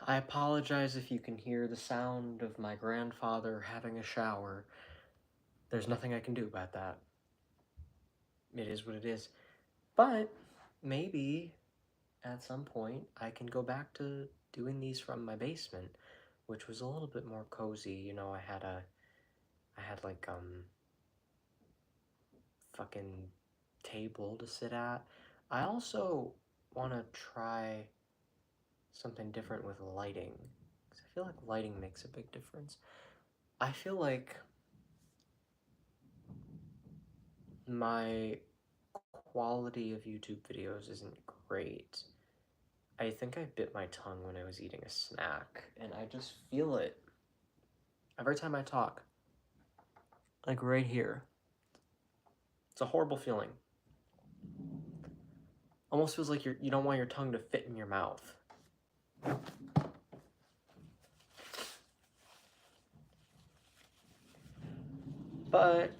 I apologize if you can hear the sound of my grandfather having a shower. There's nothing I can do about that. It is what it is. But maybe at some point I can go back to doing these from my basement, which was a little bit more cozy. You know, I had like fucking table to sit at. I also want to try something different with lighting, because I feel like lighting makes a big difference. I feel like my quality of YouTube videos isn't great. I think I bit my tongue when I was eating a snack, and I just feel it every time I talk. Like right here. It's a horrible feeling. Almost feels like you don't want your tongue to fit in your mouth. But,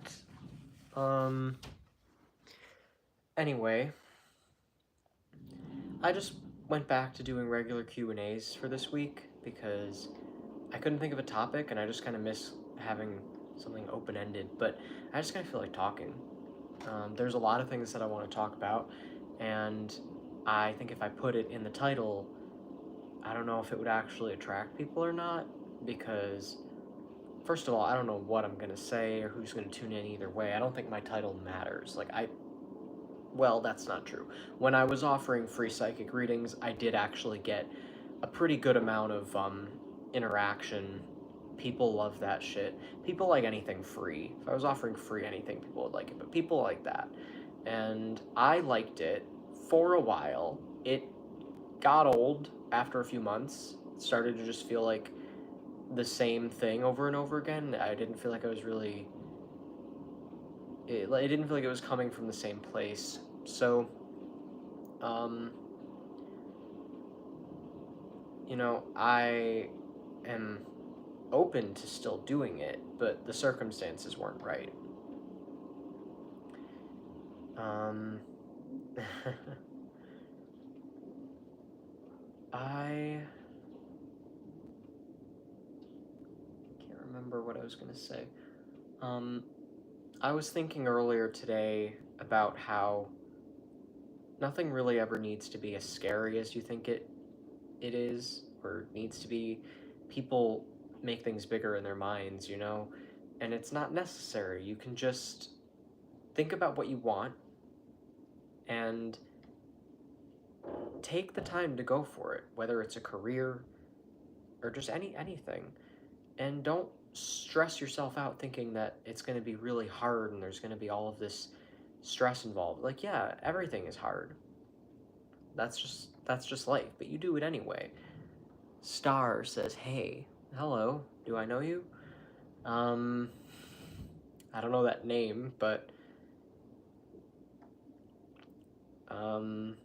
um, anyway, I just went back to doing regular Q&As for this week because I couldn't think of a topic, and I just kind of miss having something open-ended, but I just kind of feel like talking. There's a lot of things that I want to talk about, and I think if I put it in the title, I don't know if it would actually attract people or not, because first of all, I don't know what I'm gonna say or who's gonna tune in either way. I don't think my title matters. Well, that's not true. When I was offering free psychic readings, I did actually get a pretty good amount of interaction. People love that shit. People like anything free. If I was offering free anything, people would like it, but people like that. And I liked it for a while. It got old after a few months. It started to just feel like the same thing over and over again. I didn't feel like I was really. It didn't feel like it was coming from the same place. So, um, I am open to still doing it, but the circumstances weren't right. Um, I can't remember what I was gonna say. Um, I was thinking earlier today about how nothing really ever needs to be as scary as you think it is or needs to be. People make things bigger in their minds, and it's not necessary. You can just think about what you want and take the time to go for it, whether it's a career or just anything. And don't stress yourself out thinking that it's going to be really hard and there's going to be all of this stress involved. Like, yeah, everything is hard. That's just life, but you do it anyway. Star says, "Hey, hello. Do I know you?" Um I don't know that name, but um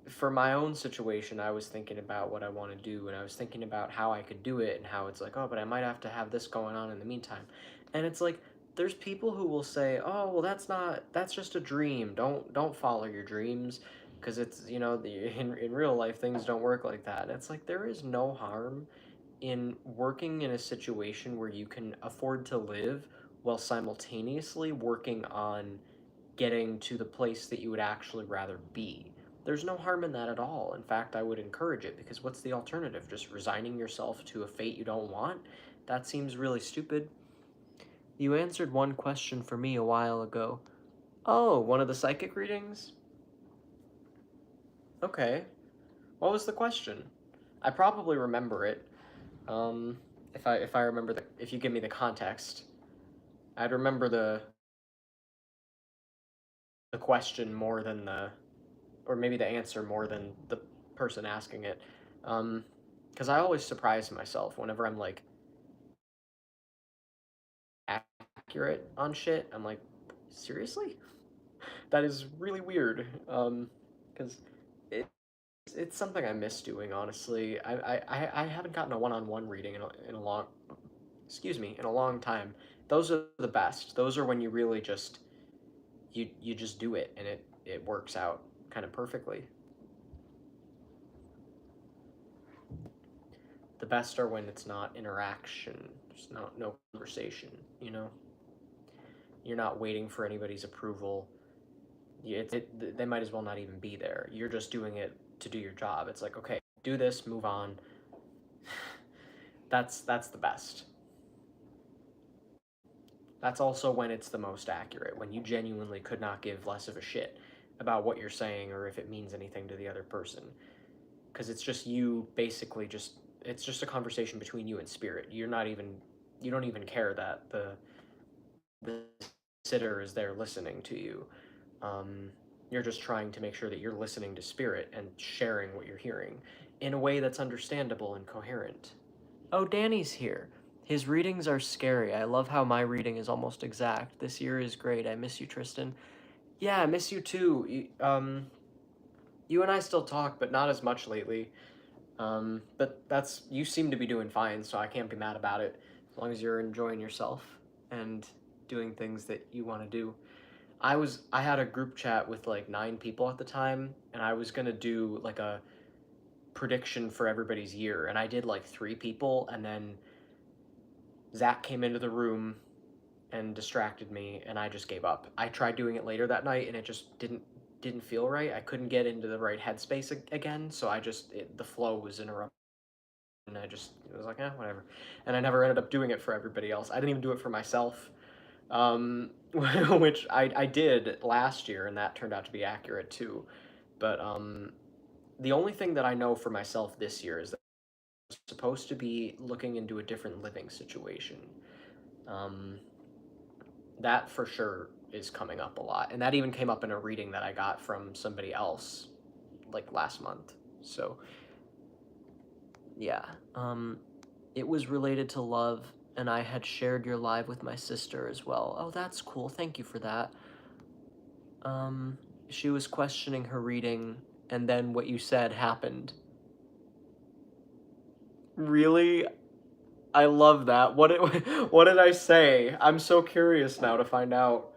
for my own situation, I was thinking about what I want to do, and I was thinking about how I could do it, and how it's like, oh, but I might have to have this going on in the meantime. And it's like, there's people who will say, oh, well, that's just a dream. Don't follow your dreams, because it's, in real life, things don't work like that. And it's like, there is no harm in working in a situation where you can afford to live while simultaneously working on getting to the place that you would actually rather be. There's no harm in that at all. In fact, I would encourage it, because what's the alternative? Just resigning yourself to a fate you don't want? That seems really stupid. You answered one question for me a while ago. Oh, one of the psychic readings? Okay. What was the question? I probably remember it. Um, if I remember if you give me the context, I'd remember the question more than or maybe the answer more than the person asking it. Because I always surprise myself whenever I'm like accurate on shit. I'm like, seriously? That is really weird. Because it, it's something I miss doing. Honestly, I haven't gotten a one-on-one reading in a long, excuse me, in a long time. Those are the best. Those are when you really just you just do it, and it works out kind of perfectly. The best are when it's not interaction, there's no conversation, you know? You're not waiting for anybody's approval. They might as well not even be there. You're just doing it to do your job. It's like, okay, do this, move on. That's the best. That's also when it's the most accurate, when you genuinely could not give less of a shit about what you're saying or if it means anything to the other person. Because it's just you basically it's just a conversation between you and spirit. You don't even care that the sitter is there listening to you. You're just trying to make sure that you're listening to spirit and sharing what you're hearing in a way that's understandable and coherent. Oh, Danny's here. His readings are scary. I love how my reading is almost exact. This year is great. I miss you, Tristan. Yeah, I miss you too. You and I still talk, but not as much lately. But you seem to be doing fine, so I can't be mad about it, as long as you're enjoying yourself and doing things that you want to do. I had a group chat with like 9 people at the time, and I was gonna do like a prediction for everybody's year, and I did like 3 people, and then Zach came into the room and distracted me, and I just gave up. I tried doing it later that night, and it just didn't feel right. I couldn't get into the right headspace again, so the flow was interrupted, and it was like, whatever. And I never ended up doing it for everybody else. I didn't even do it for myself, which I did last year, and that turned out to be accurate too. But the only thing that I know for myself this year is that I'm supposed to be looking into a different living situation. That for sure is coming up a lot, and that even came up in a reading that I got from somebody else like last month. So yeah, it was related to love, and I had shared your live with my sister as well. Oh, that's cool. Thank you for that. She was questioning her reading, and then what you said happened. Really? I love that. What did I say? I'm so curious now to find out.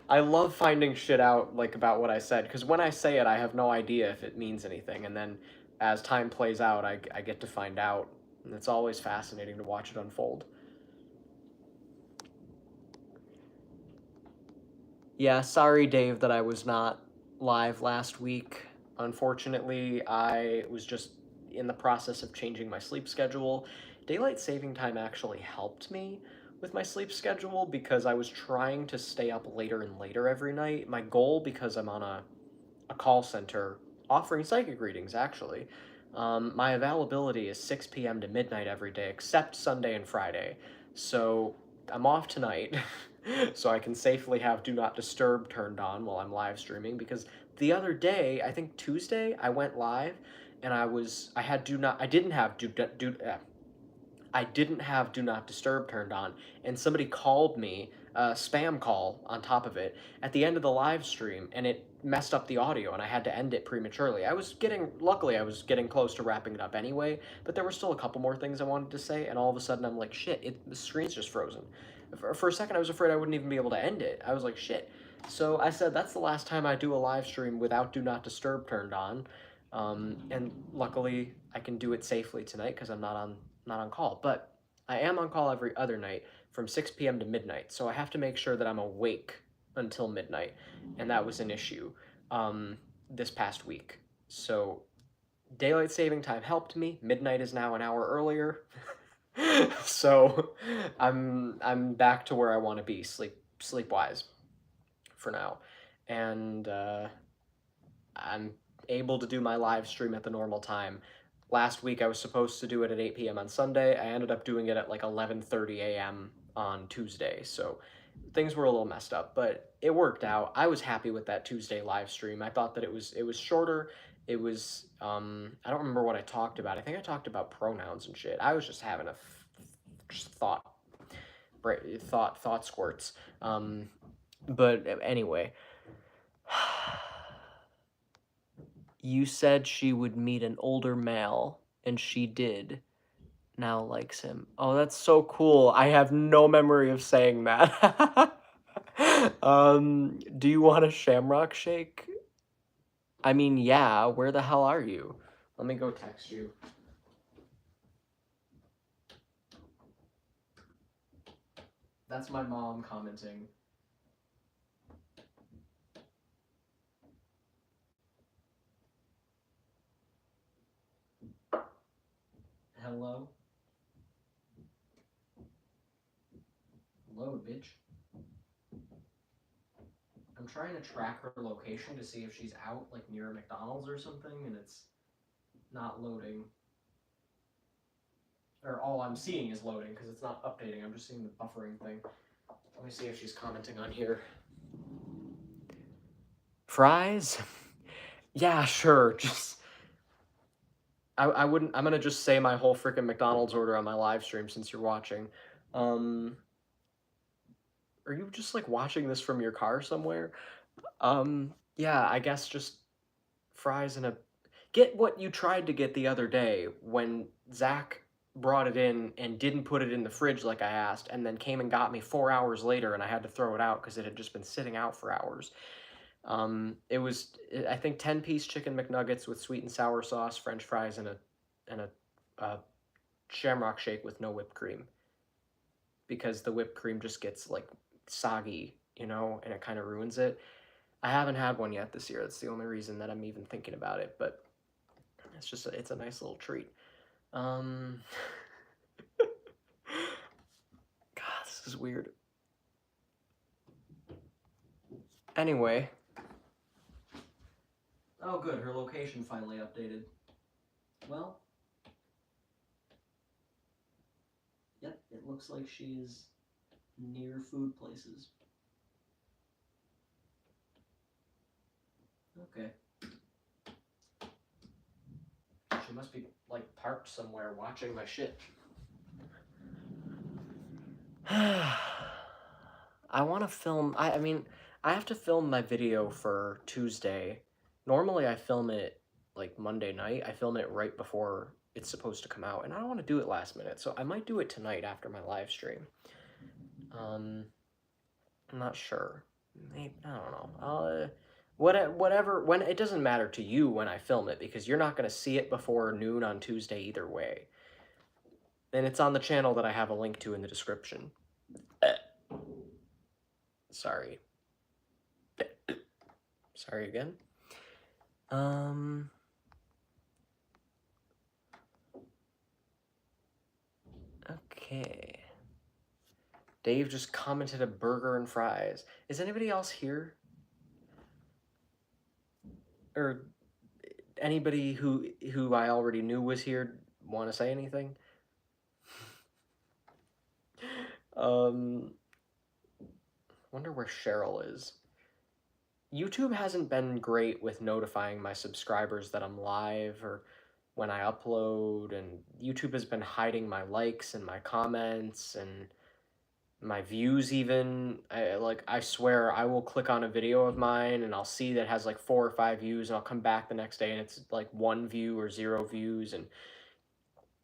I love finding shit out like about what I said, because when I say it, I have no idea if it means anything, and then as time plays out, I get to find out, and it's always fascinating to watch it unfold. Yeah, sorry, Dave, that I was not live last week. Unfortunately, I was just in the process of changing my sleep schedule. Daylight saving time actually helped me with my sleep schedule because I was trying to stay up later and later every night. My goal, because I'm on a call center offering psychic readings, actually, my availability is 6 p.m. to midnight every day except Sunday and Friday. So I'm off tonight. So I can safely have Do Not Disturb turned on while I'm live streaming, because the other day, I think Tuesday, I went live and I didn't have Do Not Disturb turned on, and somebody called me, a spam call on top of it, at the end of the live stream, and it messed up the audio, and I had to end it prematurely. Luckily, I was getting close to wrapping it up anyway, but there were still a couple more things I wanted to say, and all of a sudden I'm like, shit, the screen's just frozen. For a second, I was afraid I wouldn't even be able to end it. I was like, shit. So I said, that's the last time I do a live stream without Do Not Disturb turned on. And luckily, I can do it safely tonight because I'm not on call. But I am on call every other night from 6 p.m. to midnight, so I have to make sure that I'm awake until midnight, and that was an issue this past week. So daylight saving time helped me. Midnight is now an hour earlier. So I'm back to where I want to be sleep wise for now, and I'm able to do my live stream at the normal time. Last week I was supposed to do it at 8 p.m. on Sunday. I ended up doing it at like 11:30 a.m. on Tuesday. So things were a little messed up, but it worked out. I was happy with that Tuesday live stream. I thought that it was shorter. It was I don't remember what I talked about. I think I talked about pronouns and shit. I was just having just thought squirts. But anyway, you said she would meet an older male, and she did. Now likes him. Oh, that's so cool. I have no memory of saying that. Do you want a shamrock shake? I mean, yeah, where the hell are you? Let me go text you. That's my mom commenting. Hello? Hello, bitch. I'm trying to track her location to see if she's out, like, near a McDonald's or something, and it's not loading. Or all I'm seeing is loading, because it's not updating. I'm just seeing the buffering thing. Let me see if she's commenting on here. Fries? Yeah, sure. Just I wouldn't. I'm gonna just say my whole freaking McDonald's order on my live stream since you're watching. Are you just like watching this from your car somewhere? Yeah, I guess just fries and a. Get what you tried to get the other day when Zach brought it in and didn't put it in the fridge like I asked, and then came and got me 4 hours later, and I had to throw it out because it had just been sitting out for hours. It was, I think, 10-piece chicken McNuggets with sweet and sour sauce, French fries, and a Shamrock Shake with no whipped cream, because the whipped cream just gets like soggy, you know, and it kind of ruins it. I haven't had one yet this year. That's the only reason that I'm even thinking about it, but it's a nice little treat. God, this is weird. Anyway. Oh, good. Her location finally updated. Well, yep, it looks like she is near food places. Okay. She must be, like, parked somewhere watching my shit. I want to film. I mean, I have to film my video for Tuesday. Normally, I film it like Monday night. I film it right before it's supposed to come out, and I don't want to do it last minute, so I might do it tonight after my live stream. I'm not sure. Maybe, I don't know. Whatever. When it doesn't matter to you when I film it, because you're not gonna see it before noon on Tuesday either way. And it's on the channel that I have a link to in the description. Sorry. Sorry again. Okay. Dave just commented a burger and fries. Is anybody else here? Or anybody who I already knew was here want to say anything? Wonder where Cheryl is. YouTube hasn't been great with notifying my subscribers that I'm live or when I upload, and YouTube has been hiding my likes and my comments and my views even. I swear I will click on a video of mine and I'll see that it has like 4 or 5 views, and I'll come back the next day and it's like 1 view or 0 views, and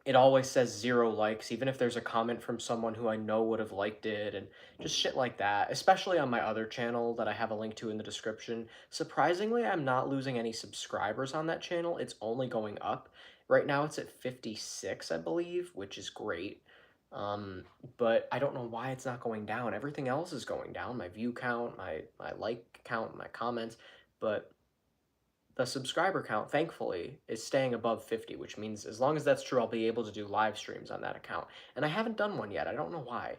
it always says 0 likes, even if there's a comment from someone who I know would have liked it, and just shit like that, especially on my other channel that I have a link to in the description. Surprisingly, I'm not losing any subscribers on that channel. It's only going up. Right now it's at 56, I believe, which is great. But I don't know why it's not going down. Everything else is going down. My view count, my like count, my comments, but the subscriber count, thankfully, is staying above 50, which means as long as that's true, I'll be able to do live streams on that account. And I haven't done one yet. I don't know why.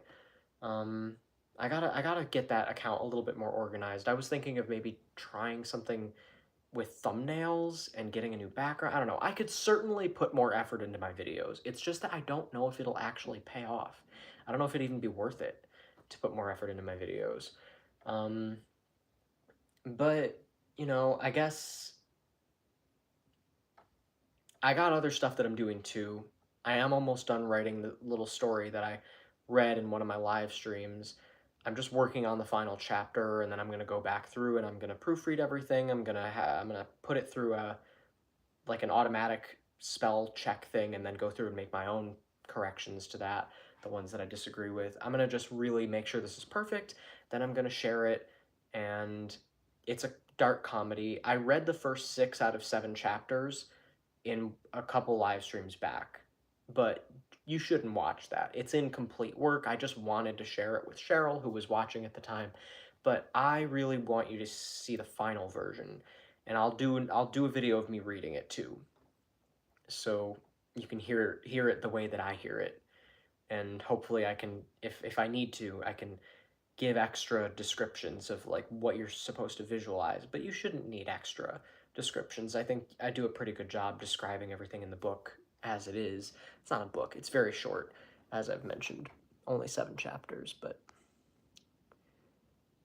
I gotta get that account a little bit more organized. I was thinking of maybe trying something with thumbnails and getting a new background. I don't know. I could certainly put more effort into my videos. It's just that I don't know if it'll actually pay off. I don't know if it'd even be worth it to put more effort into my videos. But, you know, I guess I got other stuff that I'm doing too. I am almost done writing the little story that I read in one of my live streams. I'm just working on the final chapter, and then I'm gonna go back through and I'm gonna proofread everything. I'm gonna put it through an automatic spell check thing, and then go through and make my own corrections to that, the ones that I disagree with. I'm gonna just really make sure this is perfect. Then I'm gonna share it, and it's a dark comedy. I read the first 6 out of 7 chapters in a couple live streams back, but you shouldn't watch that. It's incomplete work. I just wanted to share it with Cheryl, who was watching at the time, but I really want you to see the final version, and I'll do a video of me reading it too, so you can hear it the way that I hear it, and hopefully I can, if I need to, I can give extra descriptions of like what you're supposed to visualize, but you shouldn't need extra descriptions. I think I do a pretty good job describing everything in the book as it is. It's not a book. It's very short, as I've mentioned. Only 7 chapters, but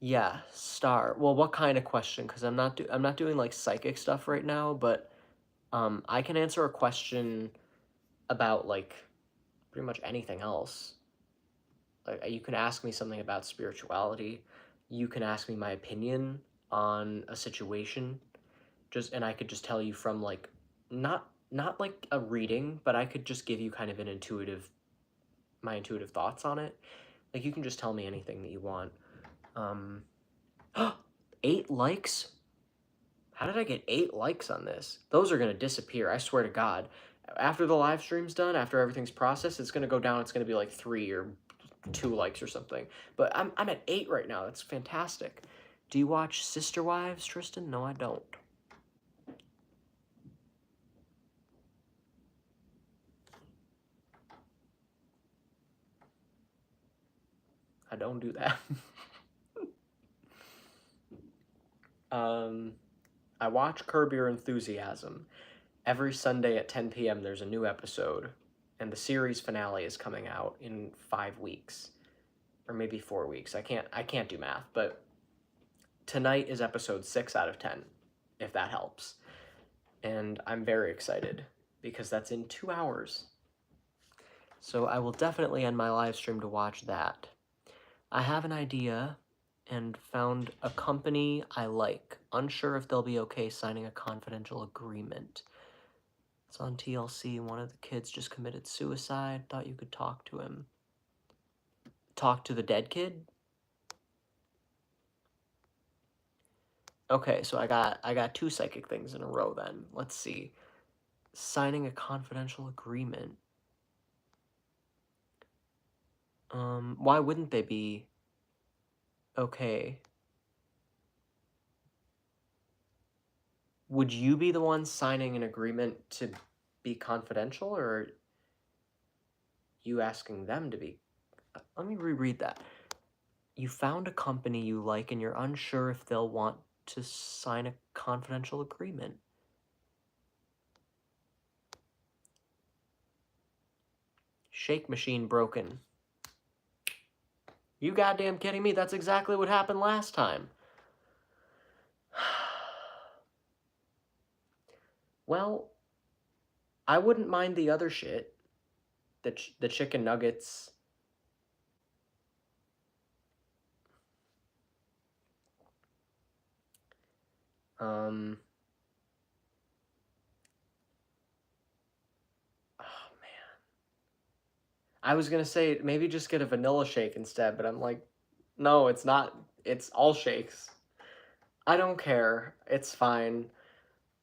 yeah, star. Well, what kind of question? Because I'm not doing like psychic stuff right now, but I can answer a question about like pretty much anything else. Like you can ask me something about spirituality. You can ask me my opinion on a situation. And I could just tell you from like not like a reading, but I could just give you kind of an my intuitive thoughts on it. Like you can just tell me anything that you want. Um 8 likes? How did I get 8 likes on this? Those are going to disappear, I swear to God. After the live stream's done, after everything's processed, it's going to go down. It's going to be like 3 or 2 likes or something. But I'm at 8 right now. That's fantastic. Do you watch Sister Wives, Tristan? No, I don't. I don't do that. I watch Curb Your Enthusiasm. Every Sunday at 10 p.m. there's a new episode, and the series finale is coming out in 5 weeks, or maybe 4 weeks. I can't do math, but tonight is episode 6 out of 10, if that helps. And I'm very excited because that's in 2 hours. So I will definitely end my live stream to watch that. I have an idea and found a company I like. Unsure if they'll be okay signing a confidential agreement. It's on TLC. One of the kids just committed suicide. Thought you could talk to him. Talk to the dead kid? Okay, so I got 2 psychic things in a row then. Let's see. Signing a confidential agreement. Why wouldn't they be okay? Would you be the one signing an agreement to be confidential, or you asking them to be? Let me reread that. You found a company you like and you're unsure if they'll want to sign a confidential agreement. Shake machine broken. You goddamn kidding me? That's exactly what happened last time. Well, I wouldn't mind the other shit. The chicken nuggets. Um. Oh, man. I was gonna say maybe just get a vanilla shake instead, but I'm like, no, it's not. It's all shakes. I don't care. It's fine.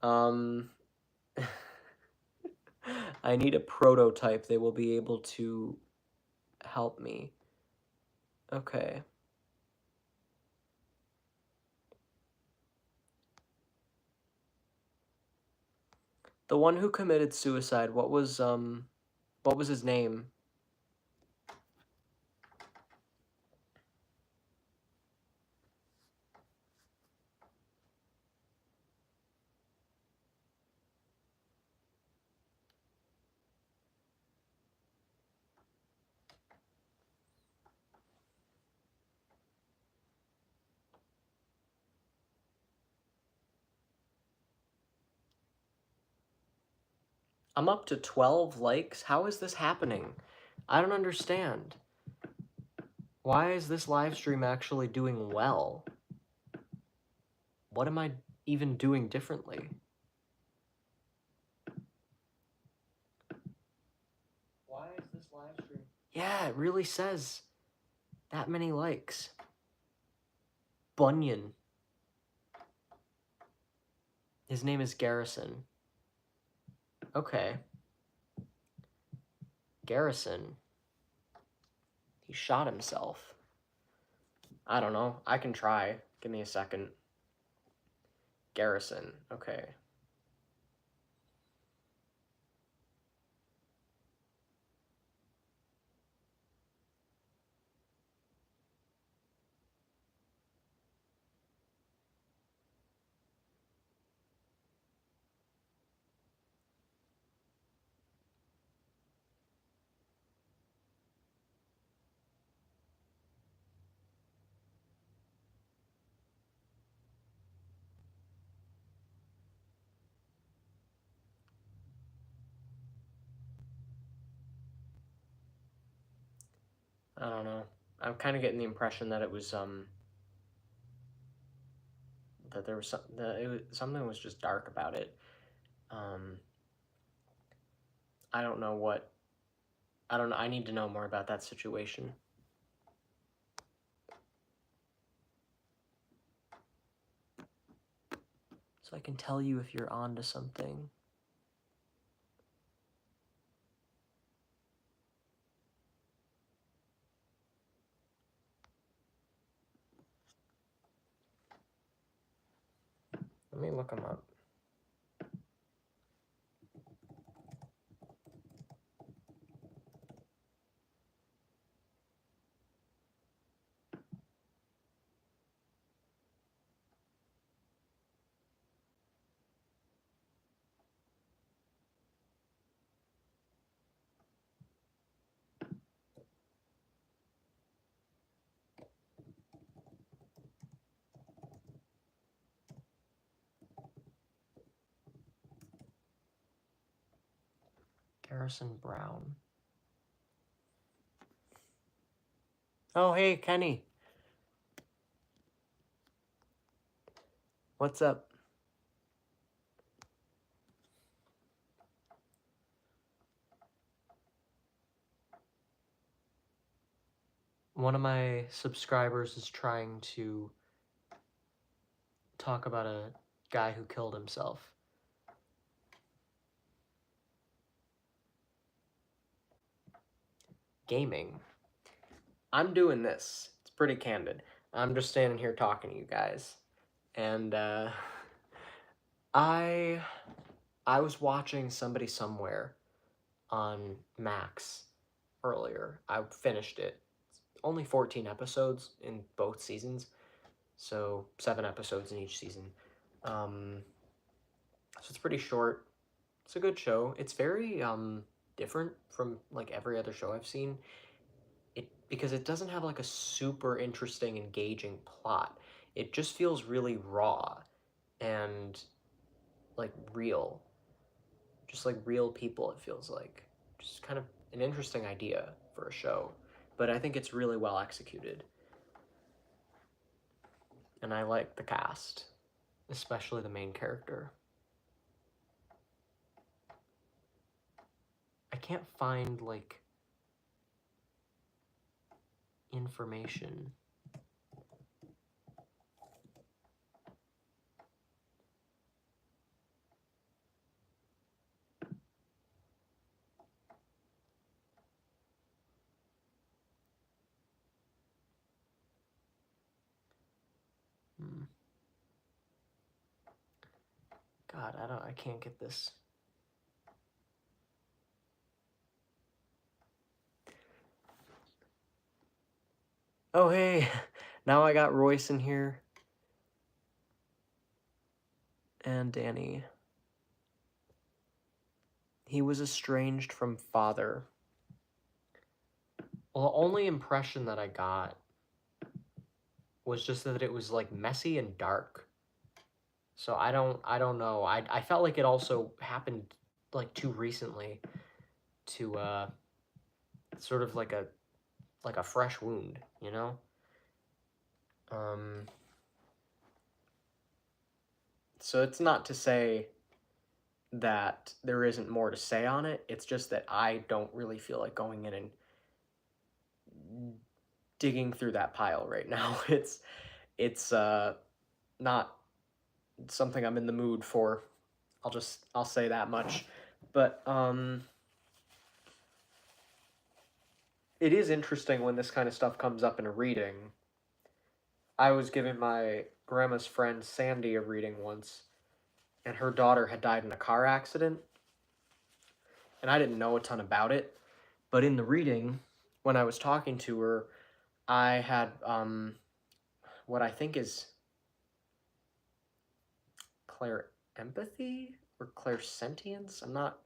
Um. I need a prototype. They will be able to help me. Okay. The one who committed suicide, what was his name? I'm up to 12 likes. How is this happening? I don't understand. Why is this live stream actually doing well? What am I even doing differently? Why is this live stream? Yeah, it really says that many likes. Bunyan. His name is Garrison. Okay. Garrison. He shot himself. I don't know. I can try. Give me a second. Garrison. Okay. I don't know. I'm kind of getting the impression that it was that there was something was just dark about it. Um, I don't know what. I don't know. I need to know more about that situation. So I can tell you if you're onto something. Let me look them up. Garrison Brown. Oh, hey, Kenny. What's up? One of my subscribers is trying to talk about a guy who killed himself. Gaming. I'm doing this. It's pretty candid. I'm just standing here talking to you guys. And I was watching Somebody Somewhere on Max earlier. I finished it. It's only 14 episodes in both seasons, so 7 episodes in each season. So it's pretty short. It's a good show. It's very different from like every other show I've seen. Because it doesn't have like a super interesting, engaging plot. It just feels really raw and like real. Just like real people, it feels like. Just kind of an interesting idea for a show. But I think it's really well executed. And I like the cast, especially the main character. I can't find like information. God, I can't get this. Oh, hey, now I got Royce in here. And Danny. He was estranged from father. Well, the only impression that I got was just that it was like messy and dark. So I don't know. I felt like it also happened like too recently to sort of like a fresh wound, you know? So it's not to say that there isn't more to say on it. It's just that I don't really feel like going in and digging through that pile right now. It's not something I'm in the mood for. I'll say that much. But it is interesting when this kind of stuff comes up in a reading. I was giving my grandma's friend Sandy a reading once, and her daughter had died in a car accident, and I didn't know a ton about it. But in the reading, when I was talking to her, I had what I think is clair empathy or clairsentience. I'm not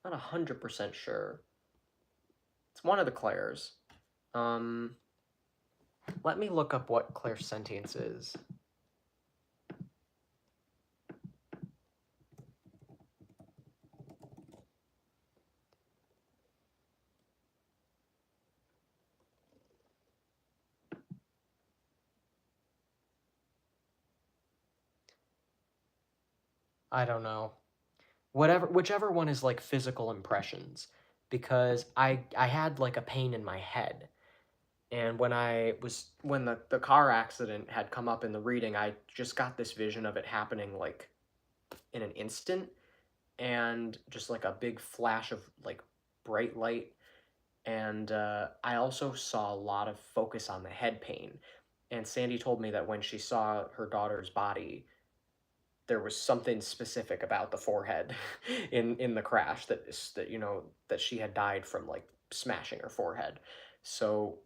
100% sure. It's one of the clairs. Um, Let me look up what clairsentience is. I don't know. Whichever one is like physical impressions, because I had like a pain in my head, and when the car accident had come up in the reading, I just got this vision of it happening like in an instant, and just like a big flash of like bright light. And I also saw a lot of focus on the head pain. And Sandy told me that when she saw her daughter's body, there was something specific about the forehead in the crash, that that she had died from like smashing her forehead. So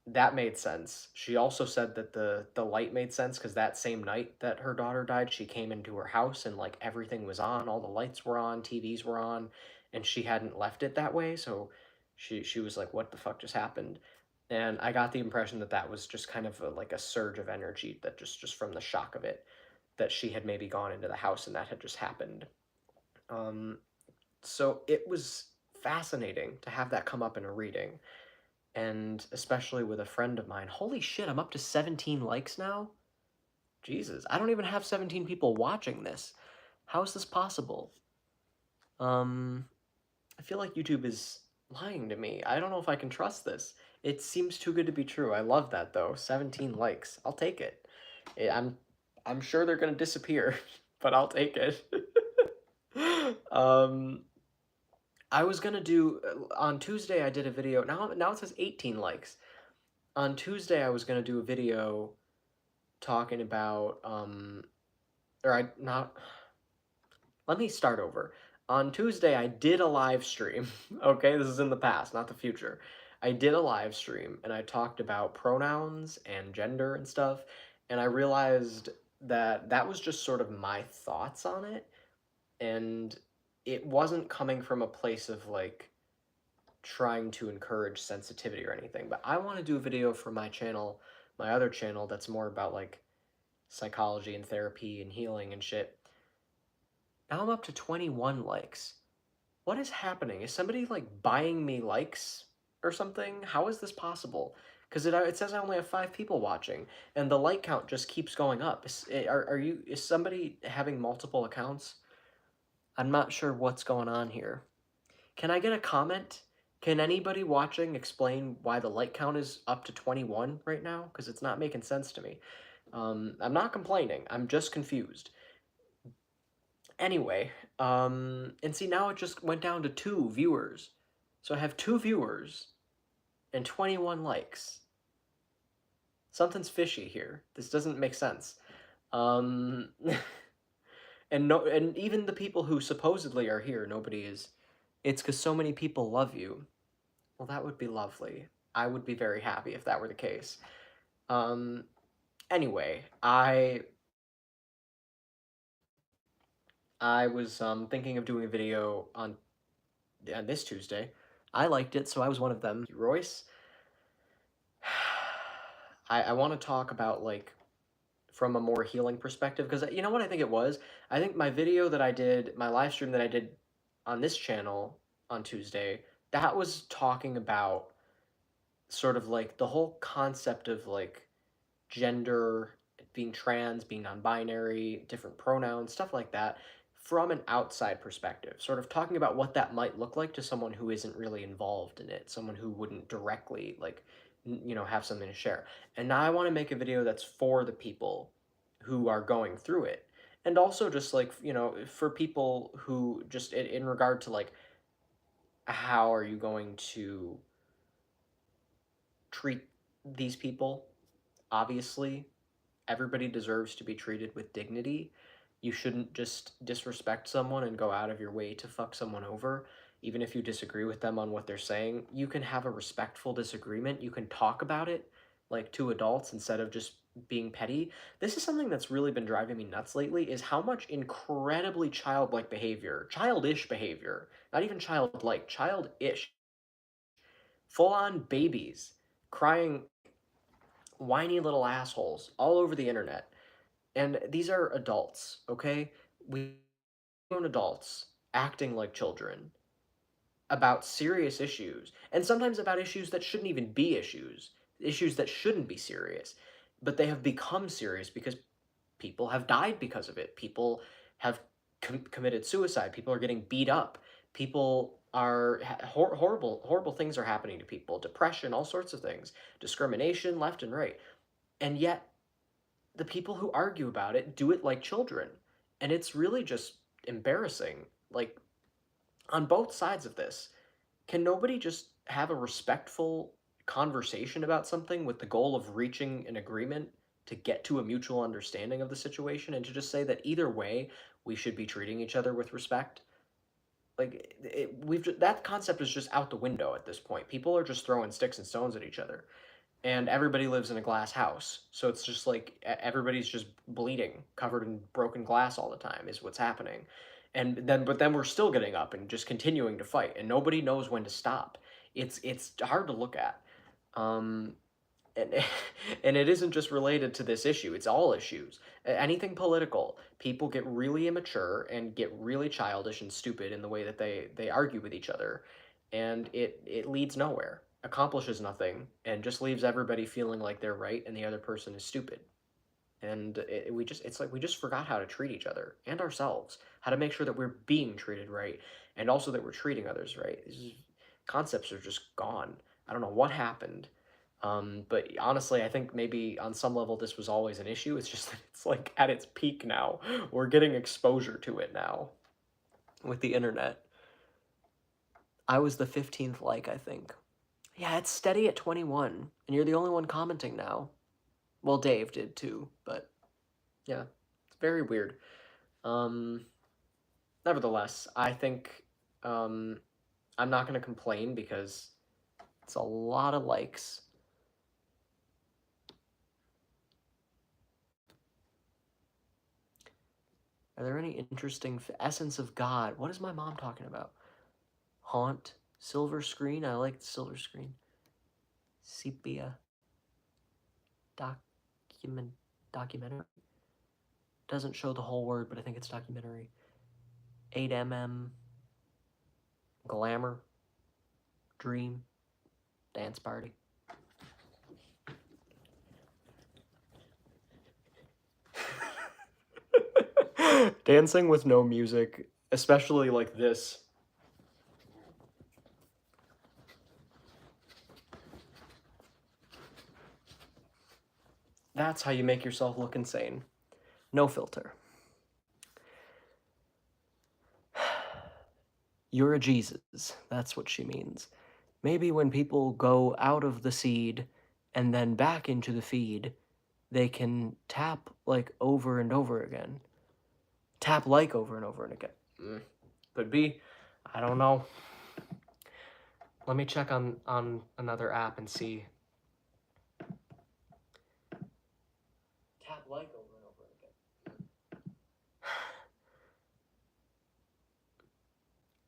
that made sense. She also said that the light made sense because that same night that her daughter died, she came into her house and like everything was on, all the lights were on, TVs were on, and she hadn't left it that way. So she was like, "What the fuck just happened?" And I got the impression that that was just kind of like a surge of energy that just from the shock of it, that she had maybe gone into the house and that had just happened. Um, so it was fascinating to have that come up in a reading, and especially with a friend of mine. Holy shit, I'm up to 17 likes now? Jesus, I don't even have 17 people watching this. How is this possible? Um, I feel like YouTube is lying to me. I don't know if I can trust this. It seems too good to be true. I love that though. 17 likes. I'll take it. I'm sure they're gonna disappear, but I'll take it. um, I was gonna do on Tuesday. I did a video. Now it says 18 likes. On Tuesday, I was gonna do a video talking about or I not. Let me start over. On Tuesday, I did a live stream. Okay, this is in the past, not the future. I did a live stream and I talked about pronouns and gender and stuff, and I realized that that was just sort of my thoughts on it, and it wasn't coming from a place of like trying to encourage sensitivity or anything. But I want to do a video for my channel, my other channel that's more about like psychology and therapy and healing and shit. Now I'm up to 21 likes. What is happening? Is somebody like buying me likes or something? How is this possible? Because it says I only have 5 people watching, and the like count just keeps going up. Is somebody having multiple accounts? I'm not sure what's going on here. Can I get a comment? Can anybody watching explain why the like count is up to 21 right now? Because it's not making sense to me. I'm not complaining. I'm just confused. Anyway, and see, now it just went down to 2 viewers. So I have 2 viewers and 21 likes. Something's fishy here. This doesn't make sense. Um, and no, and even the people who supposedly are here, nobody is. It's because so many people love you. Well, that would be lovely. I would be very happy if that were the case. Um, anyway, I was thinking of doing a video on this Tuesday. I liked it, so I was one of them. Royce, I want to talk about like from a more healing perspective, because you know what I think it was? I think my video that I did, my live stream that I did on this channel on Tuesday, that was talking about sort of like the whole concept of like gender, being trans, being non-binary, different pronouns, stuff like that, from an outside perspective, sort of talking about what that might look like to someone who isn't really involved in it, someone who wouldn't directly like have something to share. And now I want to make a video that's for the people who are going through it, and also just like for people who just in regard to like how are you going to treat these people. Obviously, everybody deserves to be treated with dignity. You shouldn't just disrespect someone and go out of your way to fuck someone over, even if you disagree with them on what they're saying. You can have a respectful disagreement. You can talk about it like two adults instead of just being petty. This is something that's really been driving me nuts lately is how much incredibly childlike behavior, childish behavior, not even childlike, childish, full-on babies crying whiny little assholes all over the internet. And these are adults, okay? We own adults acting like children about serious issues, and sometimes about issues that shouldn't even be issues, issues that shouldn't be serious, but they have become serious because people have died because of it. People have committed suicide. People are getting beat up. People are horrible things are happening to people. Depression, all sorts of things, discrimination left and right. And yet the people who argue about it do it like children. And it's really just embarrassing. Like, on both sides of this, can nobody just have a respectful conversation about something with the goal of reaching an agreement to get to a mutual understanding of the situation and to just say that either way, we should be treating each other with respect? Like, that concept is just out the window at this point. People are just throwing sticks and stones at each other, and everybody lives in a glass house. So it's just like everybody's just bleeding, covered in broken glass all the time is what's happening. But then we're still getting up and just continuing to fight, and nobody knows when to stop. It's hard to look at. Um, and and it isn't just related to this issue, it's all issues. Anything political, people get really immature and get really childish and stupid in the way that they argue with each other, and it leads nowhere, accomplishes nothing, and just leaves everybody feeling like they're right and the other person is stupid. And it's like we just forgot how to treat each other and ourselves, how to make sure that we're being treated right, and also that we're treating others right. These concepts are just gone. I don't know what happened. But honestly, I think maybe on some level this was always an issue. It's just that it's like at its peak now. We're getting exposure to it now with the internet. I was the 15th like, I think. Yeah, it's steady at 21, and you're the only one commenting now. Well, Dave did too, but yeah, it's very weird. Um, Nevertheless, I think I'm not going to complain because it's a lot of likes. Are there any interesting Essence of God? What is my mom talking about? Haunt, Silver Screen. I like the Silver Screen. Sepia, document documentary. Doesn't show the whole word, but I think it's documentary. 8mm, Glamour, Dream, Dance Party. Dancing with no music, especially like this. That's how you make yourself look insane. No filter. You're a Jesus. That's what she means. Maybe when people go out of the seed and then back into the feed, they can tap like over and over again. Tap like over and over and again. Could be. I don't know. Let me check on another app and see. Tap like over and over again.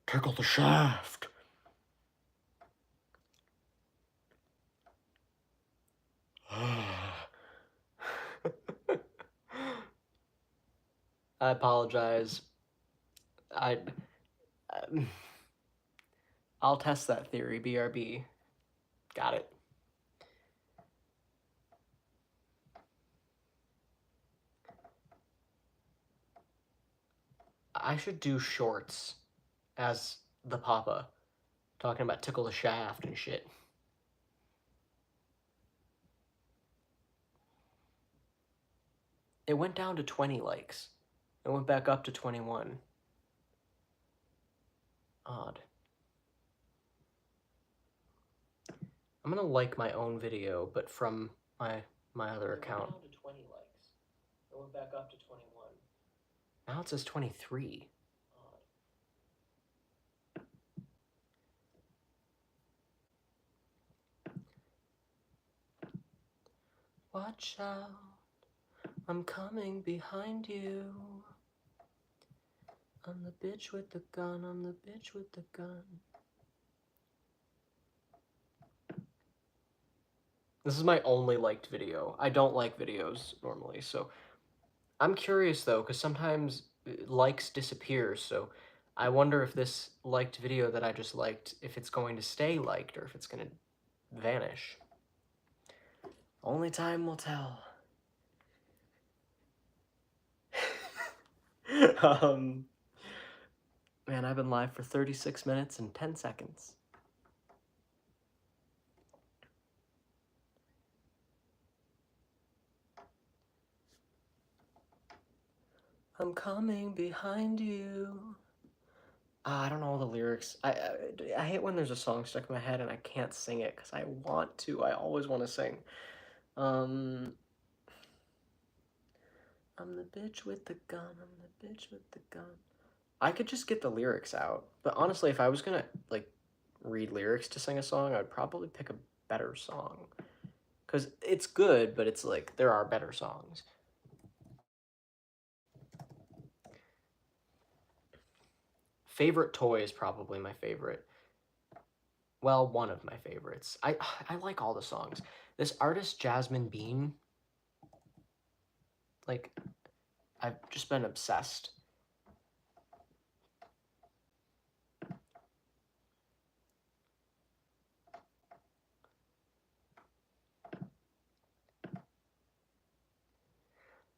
Tickle the shaft. I apologize. I I'll test that theory. BRB. Got it. I should do shorts as the Papa, talking about tickle the shaft and shit. It went down to 20 likes. It went back up to 21. Odd. I'm gonna like my own video, but from my other account. It went down to 20 likes. It went back up to 21. Now it says 23. Watch out, I'm coming behind you. I'm the bitch with the gun, I'm the bitch with the gun. This is my only liked video. I don't like videos normally, so I'm curious though, because sometimes likes disappear, so I wonder if this liked video that I just liked, if it's going to stay liked or if it's going to vanish. Only time will tell. Man, I've been live for 36 minutes and 10 seconds. I'm coming behind you. I don't know all the lyrics. I hate when there's a song stuck in my head and I can't sing it because I want to. I always want to sing. I'm the bitch with the gun. I'm the bitch with the gun. I could just get the lyrics out. But honestly, if I was gonna like read lyrics to sing a song, I'd probably pick a better song. Because it's good, but it's like there are better songs. Favorite toy is probably my favorite. Well, one of my favorites. I like all the songs. This artist, Jasmine Bean, like, I've just been obsessed.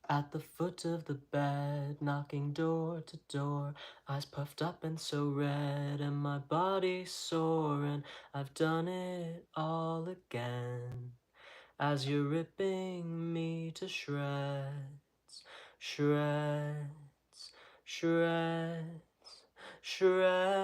At the foot of the bed, knocking door to door, eyes puffed up and so red, and my body sore, and I've done it all again. As you're ripping me to shreds, shreds, shreds, shreds.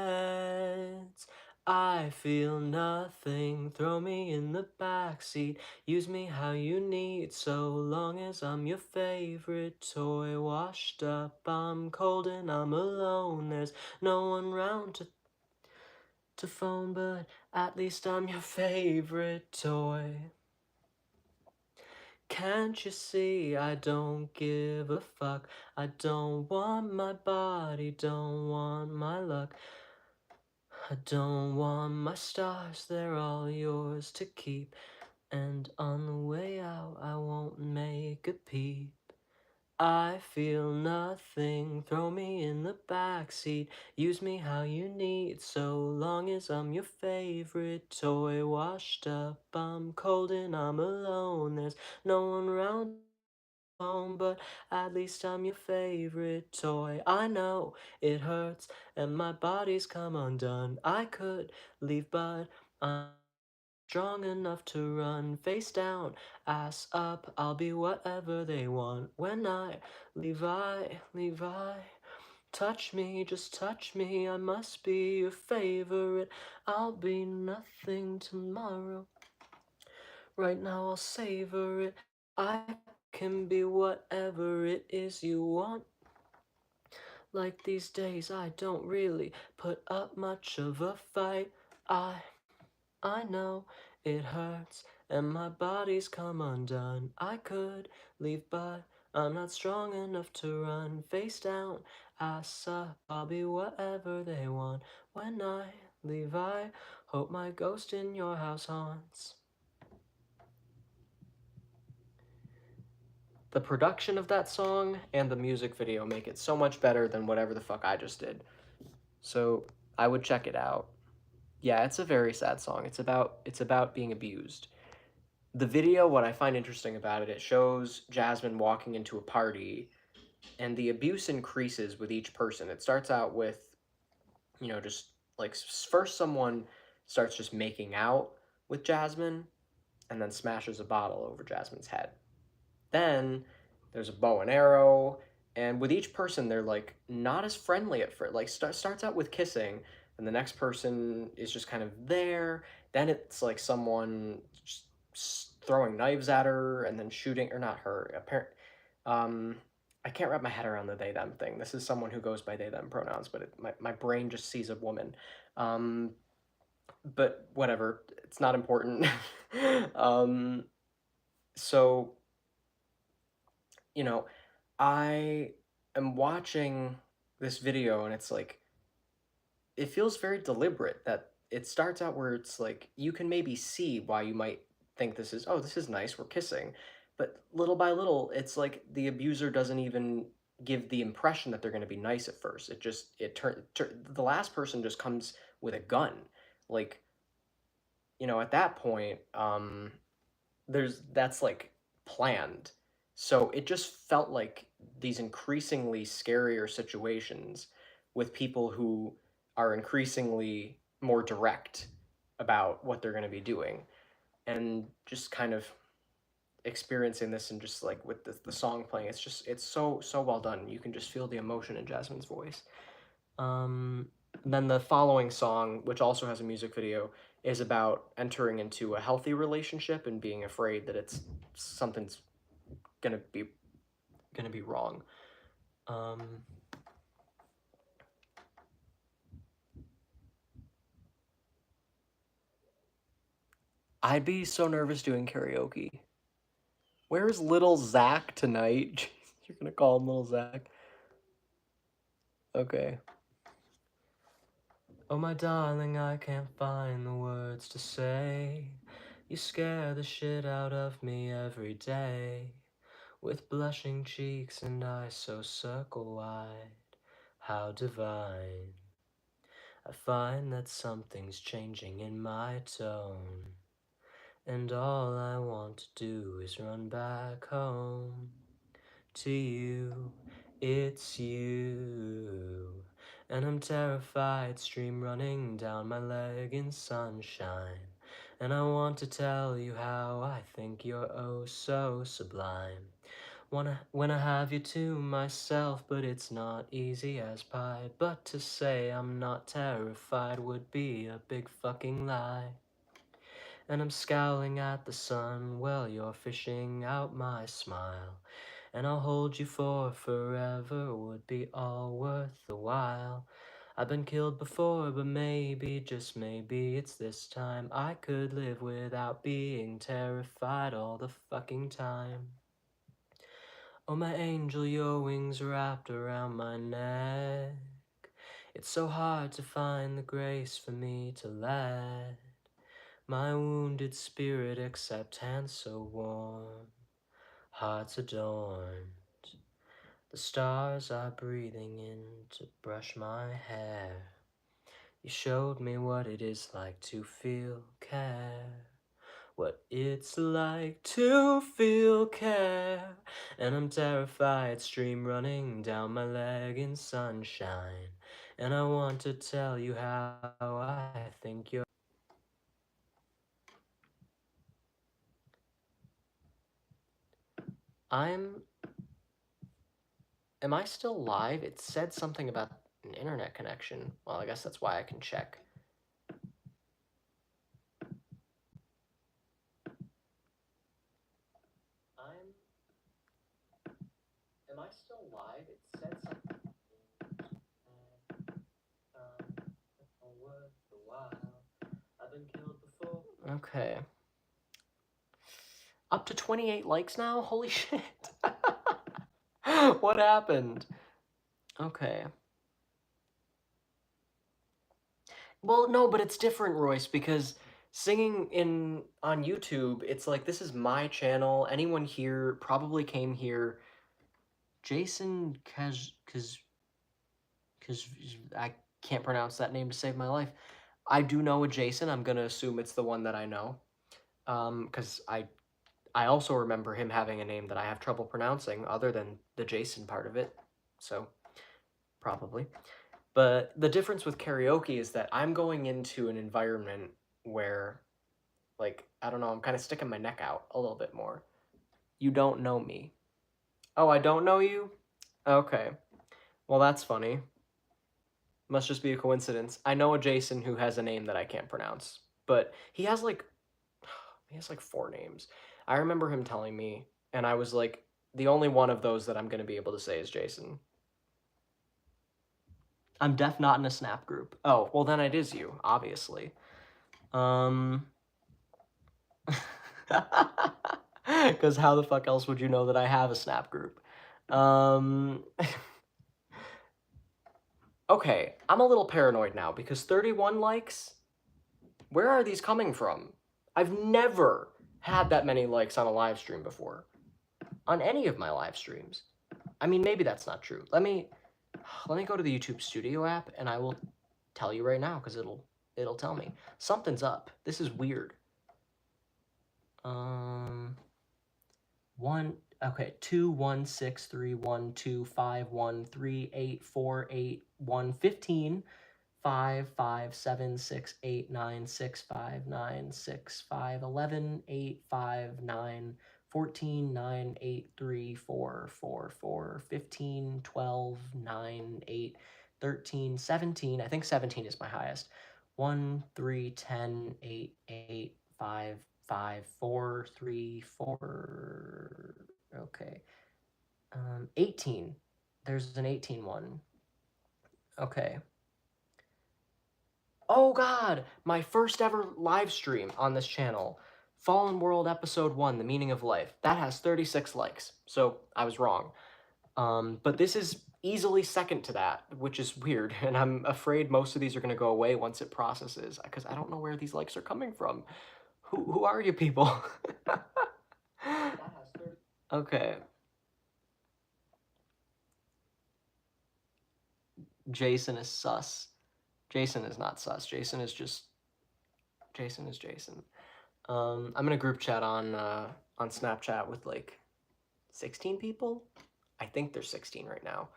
I feel nothing, throw me in the backseat, use me how you need, so long as I'm your favorite toy. Washed up, I'm cold and I'm alone, there's no one round to phone, but at least I'm your favorite toy. Can't you see I don't give a fuck? I don't want my body, don't want my luck. I don't want my stars, they're all yours to keep. And on the way out, I won't make a peep. I feel nothing, throw me in the backseat, use me how you need, so long as I'm your favorite toy. Washed up, I'm cold and I'm alone, there's no one around home, but at least I'm your favorite toy. I know it hurts and my body's come undone. I could leave, but I'm strong enough to run. Face down, ass up, I'll be whatever they want. When I leave, touch me, just touch me. I must be your favorite. I'll be nothing tomorrow. Right now I'll savor it. I can be whatever it is you want. Like these days I don't really put up much of a fight. I know it hurts and my body's come undone. I could leave, but I'm not strong enough to run. Face down, ass up, I'll be whatever they want. When I leave, I hope my ghost in your house haunts. The production of that song and the music video make it so much better than whatever the fuck I just did. So I would check it out. Yeah, it's a very sad song. It's about being abused. The video, what I find interesting about it, it shows Jasmine walking into a party and the abuse increases with each person. It starts out with, just like first someone starts just making out with Jasmine and then smashes a bottle over Jasmine's head. Then there's a bow and arrow, and with each person they're like not as friendly at first. Like starts out with kissing, and the next person is just kind of there, Then it's like someone throwing knives at her and then shooting, or not her. Um, I can't wrap my head around the they them thing. This is someone who goes by they them pronouns, but my brain just sees a woman. Um, but whatever, it's not important. um, so you know, I am watching this video and it's like it feels very deliberate that it starts out where it's like you can maybe see why you might think this is, oh, this is nice, we're kissing, but little by little it's like the abuser doesn't even give the impression that they're going to be nice at first. It just the last person just comes with a gun, like, at that point, that's like planned. So it just felt like these increasingly scarier situations with people who are increasingly more direct about what they're going to be doing, and just kind of experiencing this, and just like with the song playing, it's so well done. You can just feel the emotion in Jasmine's voice. um then the following song, which also has a music video, is about entering into a healthy relationship and being afraid that something's gonna be wrong. Um, I'd be so nervous doing karaoke. Where's little Zach tonight? You're gonna call him little Zach. Okay. Oh, my darling, I can't find the words to say. You scare the shit out of me every day. With blushing cheeks and eyes so circle-wide, how divine. I find that something's changing in my tone, and all I want to do is run back home to you. It's you. And I'm terrified, stream running down my leg in sunshine. And I want to tell you how I think you're oh so sublime. When I have you to myself, but it's not easy as pie. But to say I'm not terrified would be a big fucking lie. And I'm scowling at the sun while you're fishing out my smile. And I'll hold you for forever, would be all worth the while. I've been killed before, but maybe, just maybe, it's this time I could live without being terrified all the fucking time. Oh, my angel, your wings wrapped around my neck. It's so hard to find the grace for me to let my wounded spirit accept hands so warm, hearts adorned. The stars are breathing in to brush my hair. You showed me what it is like to feel care. What it's like to feel care. And I'm terrified, stream running down my leg in sunshine. And I want to tell you how I think you're. I'm Am I still live? It said something about an internet connection. Well, I guess that's why I can check. Am I still live? It said something. Worth the while. I've been killed before. Okay. Up to 28 likes now? Holy shit. What happened? Okay. Well, no, but it's different, Royce, because singing on YouTube, it's like, this is my channel. Anyone here probably came here. Jason Kaz, I can't pronounce that name to save my life. I do know a Jason. I'm gonna assume it's the one that I know, because I also remember him having a name that I have trouble pronouncing, other than the Jason part of it. So probably. But the difference with karaoke is that I'm going into an environment where, like, I don't know, I'm kind of sticking my neck out a little bit more. You don't know me. Oh, I don't know you? Okay. Well, that's funny. Must just be a coincidence. I know a Jason who has a name that I can't pronounce, but he has like 4 names. I remember him telling me, and I was like, the only one of those that I'm gonna be able to say is Jason. I'm def not in a Snap group. Oh, well then it is you, obviously. Because how the fuck else would you know that I have a Snap group? Okay, I'm a little paranoid now because 31 likes? Where are these coming from? I've never had that many likes on a live stream before. On any of my live streams. I mean, maybe that's not true. Let me go to the YouTube Studio app and I will tell you right now because it'll tell me. Something's up. This is weird. 2 1 6 3 1 2 5 1 3 8 4 8 1 15 5 5 7 6 8 9 6 5 9 6 5 11 8 5 9 14 9 8 3 4 4 4 15 12 9 8 13 17. I think 17 is my highest. 1 3 10 8 8 5 5 4 3 4. Okay. 18. There's an 18 one. Okay. Oh god, my first ever live stream on this channel. Fallen World Episode 1, The Meaning of Life. That has 36 likes, so I was wrong. But this is easily second to that, which is weird, and I'm afraid most of these are going to go away once it processes, because I don't know where these likes are coming from. Who are you people? Okay. Jason is sus. Jason is not sus. Jason is Jason. I'm in a group chat on Snapchat with like 16 people. I think there's 16 right now.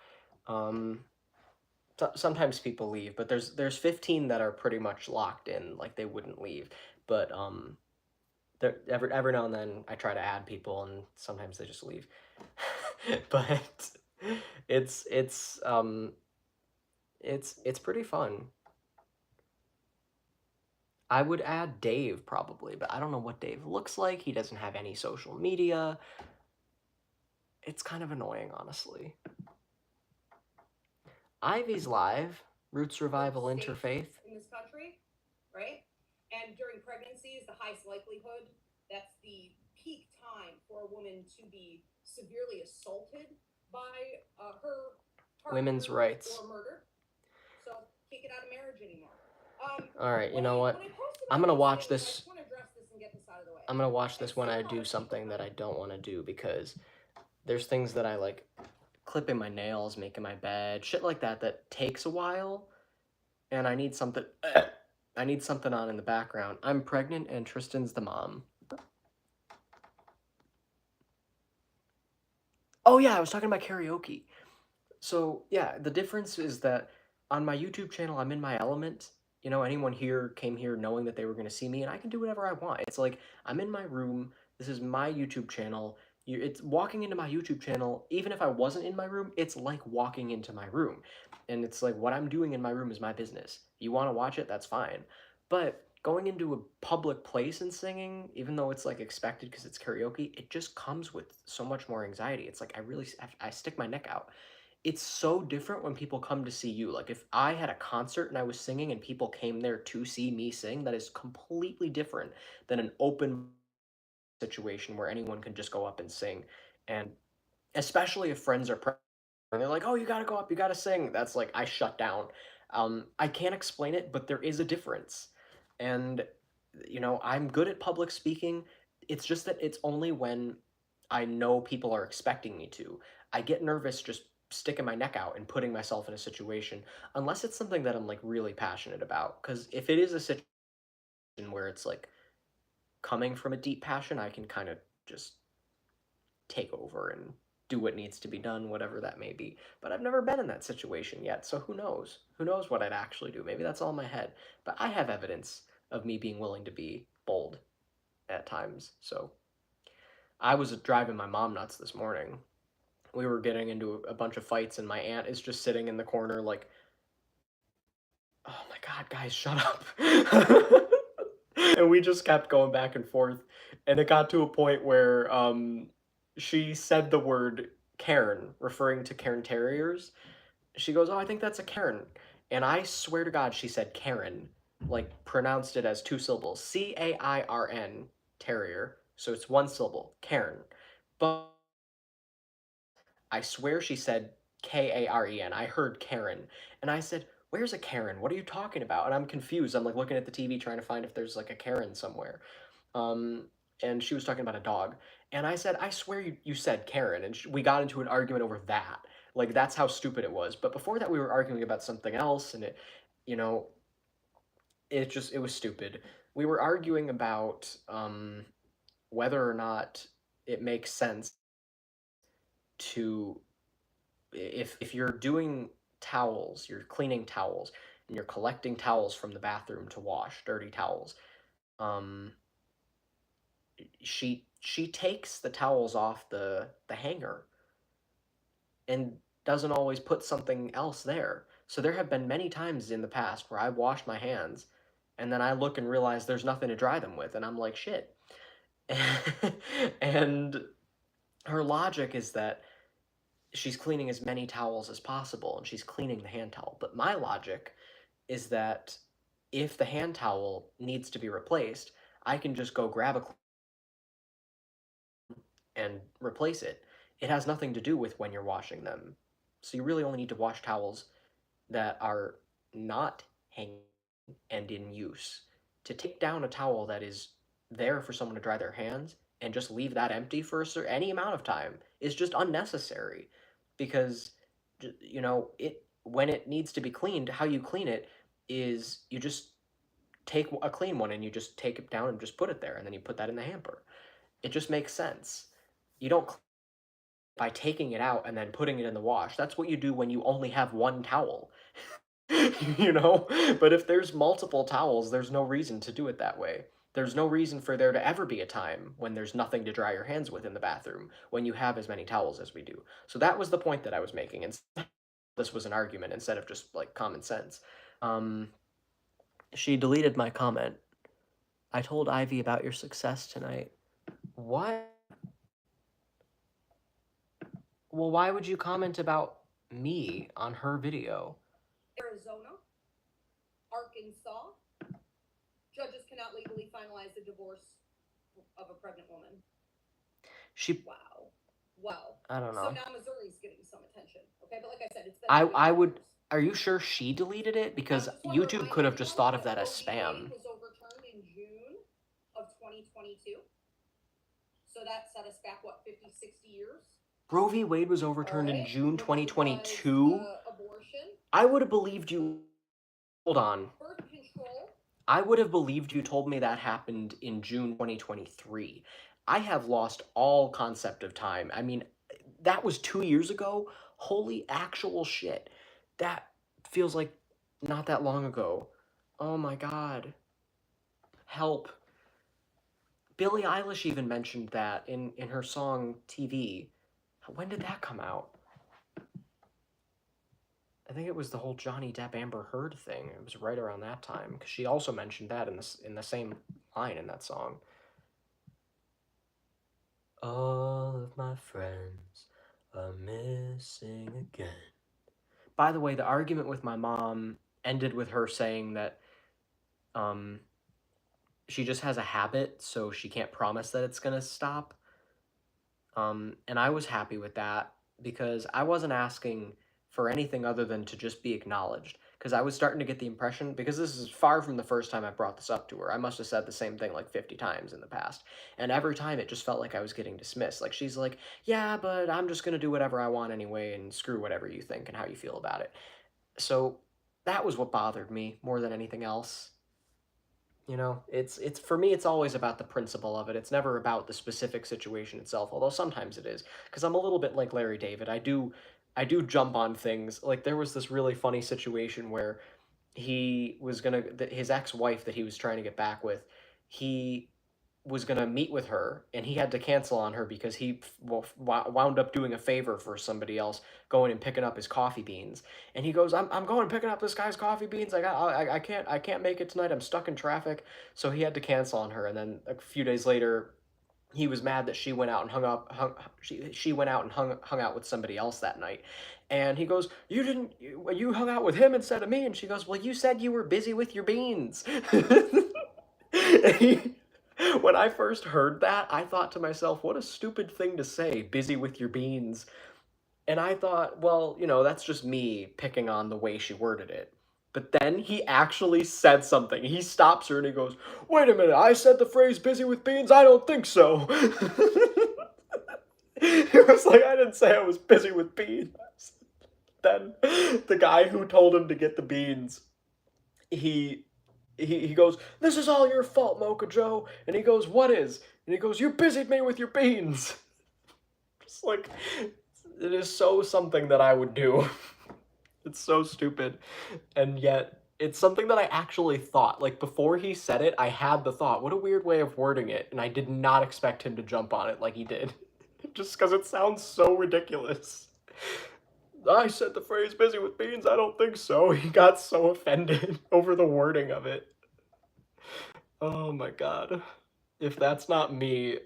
Sometimes people leave, but there's 15 that are pretty much locked in, like they wouldn't leave. But every now and then I try to add people, and sometimes they just leave. But it's pretty fun. I would add Dave probably, but I don't know what Dave looks like. He doesn't have any social media. It's kind of annoying, honestly. Ivy's live. Roots Revival Interfaith. In this country, right? And during pregnancy is the highest likelihood. That's the peak time for a woman to be severely assaulted by her partner. Women's rights. Or murder. So can't get out of marriage anymore. All right, you know what? I'm gonna watch this. I'm gonna watch this when I do something that I don't want to do, because there's things that I like, clipping my nails, making my bed, shit like that takes a while, and I need something. I need something on in the background. I'm pregnant and Tristan's the mom. Oh yeah, I was talking about karaoke. So yeah, the difference is that on my YouTube channel, I'm in my element. You know, anyone here came here knowing that they were going to see me, and I can do whatever I want. It's like, I'm in my room. This is my YouTube channel. It's walking into my YouTube channel. Even if I wasn't in my room, it's like walking into my room. And it's like, what I'm doing in my room is my business. You want to watch it? That's fine. But going into a public place and singing, even though it's like expected because it's karaoke, it just comes with so much more anxiety. It's like I stick my neck out. It's so different when people come to see you. Like, if I had a concert and I was singing and people came there to see me sing, that is completely different than an open situation where anyone can just go up and sing. And especially if friends are and they're like, "Oh, you gotta go up, you gotta sing." That's like, I shut down. I can't explain it, but there is a difference. And you know, I'm good at public speaking. It's just that it's only when I know people are expecting me to. I get nervous just sticking my neck out and putting myself in a situation, unless it's something that I'm like really passionate about. Because if it is a situation where it's like coming from a deep passion, I can kind of just take over and do what needs to be done, whatever that may be. But I've never been in that situation yet, so who knows? Who knows what I'd actually do? Maybe that's all in my head. But I have evidence of me being willing to be bold at times. So I was driving my mom nuts this morning. We were getting into a bunch of fights, and my aunt is just sitting in the corner like, "Oh my god, guys, shut up." And we just kept going back and forth, and it got to a point where she said the word Cairn, referring to Cairn Terriers. She goes, "Oh, I think that's a Cairn," and I swear to God, she said Karen, like pronounced it as two syllables, Cairn, terrier. So it's one syllable, Cairn. But I swear she said Karen. I heard Karen. And I said, "Where's a Karen? What are you talking about?" And I'm confused. I'm like looking at the TV trying to find if there's like a Karen somewhere. Um, and she was talking about a dog. And I said, "I swear you said Karen." And we got into an argument over that. Like, that's how stupid it was. But before that, we were arguing about something else. And you know, it was stupid. We were arguing about whether or not it makes sense to if you're doing towels, you're cleaning towels, and you're collecting towels from the bathroom to wash, dirty towels. Um, she takes the towels off the hanger and doesn't always put something else there. So there have been many times in the past where I've washed my hands and then I look and realize there's nothing to dry them with, and I'm like, shit. And her logic is that she's cleaning as many towels as possible and she's cleaning the hand towel. But my logic is that if the hand towel needs to be replaced, I can just go grab a and replace it. It has nothing to do with when you're washing them. So you really only need to wash towels that are not hanging and in use. To take down a towel that is there for someone to dry their hands and just leave that empty for any amount of time is just unnecessary, because it when it needs to be cleaned, how you clean it is you just take a clean one and you just take it down and just put it there, and then you put that in the hamper. It just makes sense. You don't by taking it out and then putting it in the wash. That's what you do when you only have one towel. But if there's multiple towels, there's no reason to do it that way. There's no reason for there to ever be a time when there's nothing to dry your hands with in the bathroom when you have as many towels as we do. So that was the point that I was making, and this was an argument instead of just like common sense. Um, she deleted my comment. "I told Ivy about your success tonight." What? Well, why would you comment about me on her video? Arizona, Arkansas, judges cannot legally finalize the divorce of a pregnant woman. Wow. I don't know. So now Missouri's getting some attention. Okay, but like I said, it's been I would. Are you sure she deleted it? Because YouTube could have just thought of that as spam. Was overturned in June of 2022. So that set us back, what, 50, 60 years? Roe v. Wade was overturned in June 2022? Abortion. I would have believed you. Hold on. Birth control. I would have believed you told me that happened in June 2023. I have lost all concept of time. I mean, that was 2 years ago? Holy actual shit. That feels like not that long ago. Oh my god. Help. Billie Eilish even mentioned that in her song TV. When did that come out? I think it was the whole Johnny Depp Amber Heard thing. It was right around that time, because she also mentioned that in the same line in that song. All of my friends are missing again. By the way, the argument with my mom ended with her saying that she just has a habit, so she can't promise that it's gonna stop. And I was happy with that, because I wasn't asking for anything other than to just be acknowledged. Because I was starting to get the impression, because this is far from the first time I brought this up to her. I must have said the same thing like 50 times in the past. And every time it just felt like I was getting dismissed. Like, she's like, "Yeah, but I'm just going to do whatever I want anyway, and screw whatever you think and how you feel about it." So that was what bothered me more than anything else. It's for me, it's always about the principle of it. It's never about the specific situation itself, although sometimes it is, because I'm a little bit like Larry David. I do jump on things. Like, there was this really funny situation where his ex-wife that he was trying to get back with, he was gonna meet with her, and he had to cancel on her because he wound up doing a favor for somebody else, going and picking up his coffee beans. And he goes, I'm going picking up this guy's coffee beans. I can't make it tonight. I'm stuck in traffic." So he had to cancel on her. And then a few days later, he was mad that she went out and she went out and hung out with somebody else that night. And he goes, you hung out with him instead of me. And she goes, "Well, you said you were busy with your beans." He, when I first heard that, I thought to myself, what a stupid thing to say, "busy with your beans." And I thought, well, that's just me picking on the way she worded it. But then he actually said something. He stops her and he goes, "Wait a minute, I said the phrase 'busy with beans'? I don't think so." He was like, "I didn't say I was busy with beans." Then the guy who told him to get the beans, he he goes, "This is all your fault, Mocha Joe." And he goes, "What is?" And he goes, "You busied me with your beans." Just like, it is so something that I would do. It's so stupid. And yet, it's something that I actually thought. Like, before he said it, I had the thought, what a weird way of wording it. And I did not expect him to jump on it like he did. Just because it sounds so ridiculous. "I said the phrase 'busy with beans'? I don't think so." He got so offended over the wording of it. Oh my god. If that's not me.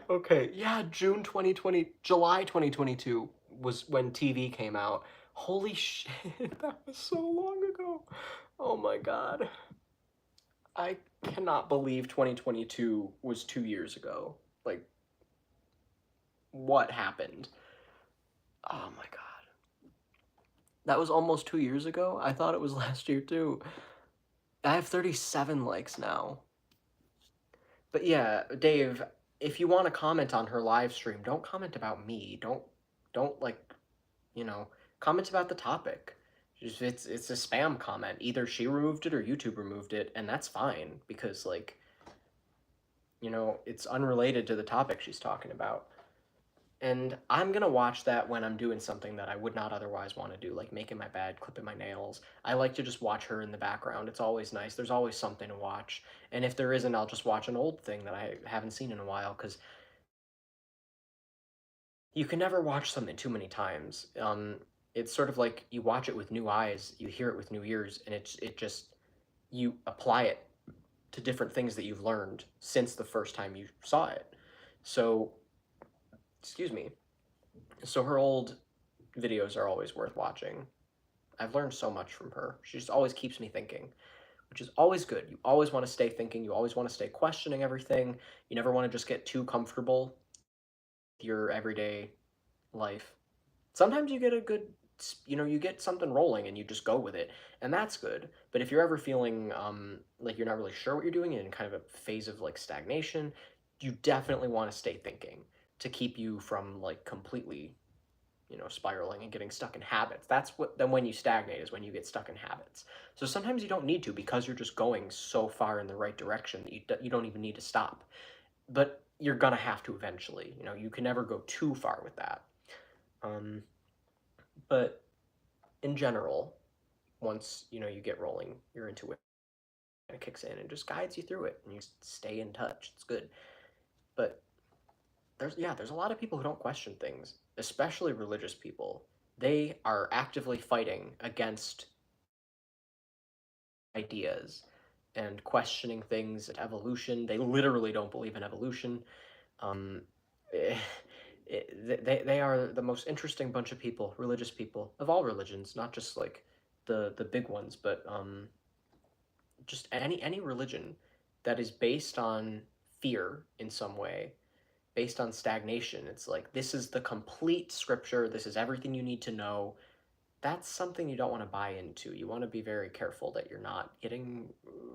Okay, yeah, July 2022 was when TV came out. Holy shit, that was so long ago. Oh my god. I cannot believe 2022 was 2 years ago. Like, what happened? Oh my god. That was almost 2 years ago? I thought it was last year too. I have 37 likes now. But yeah, Dave, if you want to comment on her live stream, don't comment about me. Don't like, you know, comment about the topic. Just, it's a spam comment. Either she removed it or YouTube removed it, and that's fine because like, it's unrelated to the topic she's talking about. And I'm gonna watch that when I'm doing something that I would not otherwise want to do, like making my bed, clipping my nails. I like to just watch her in the background. It's always nice. There's always something to watch. And if there isn't, I'll just watch an old thing that I haven't seen in a while, because you can never watch something too many times. It's sort of like you watch it with new eyes, you hear it with new ears, and it just, you apply it to different things that you've learned since the first time you saw it. So, excuse me. So her old videos are always worth watching. I've learned so much from her. She just always keeps me thinking, which is always good. You always want to stay thinking. You always want to stay questioning everything. You never want to just get too comfortable with your everyday life. Sometimes you get a good, you get something rolling and you just go with it, and that's good. But if you're ever feeling like you're not really sure what you're doing in kind of a phase of like stagnation, you definitely want to stay thinking to keep you from like completely spiraling and getting stuck in habits. That's what, then when you stagnate is when you get stuck in habits. So sometimes you don't need to, because you're just going so far in the right direction that you don't even need to stop. But you're gonna have to eventually. You can never go too far with that. Um, but in general, once you get rolling, your intuition kind of kicks in and just guides you through it, and you stay in touch. It's good. But there's a lot of people who don't question things, especially religious people. They are actively fighting against ideas and questioning things, evolution. They literally don't believe in evolution. Um, eh, they are the most interesting bunch of people, religious people of all religions, not just like the big ones, but just any religion that is based on fear in some way, based on stagnation. It's like, this is the complete scripture, this is everything you need to know. That's something you don't want to buy into. You want to be very careful that you're not getting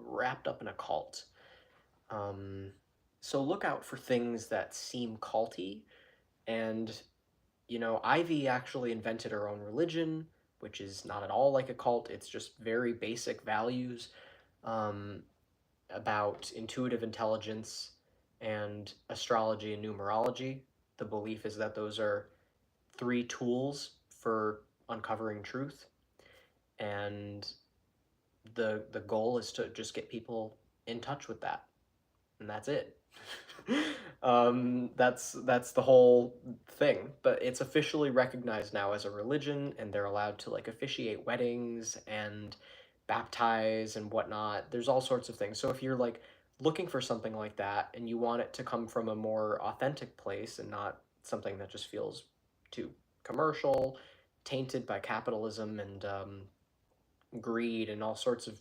wrapped up in a cult. Um, so look out for things that seem culty. And, Ivy actually invented her own religion, which is not at all like a cult. It's just very basic values um, about intuitive intelligence and astrology and numerology. The belief is that those are three tools for uncovering truth. And the goal is to just get people in touch with that, and that's it. That's the whole thing. But it's officially recognized now as a religion, and they're allowed to like officiate weddings and baptize and whatnot. There's all sorts of things. So if you're like looking for something like that and you want it to come from a more authentic place and not something that just feels too commercial, tainted by capitalism and greed and all sorts of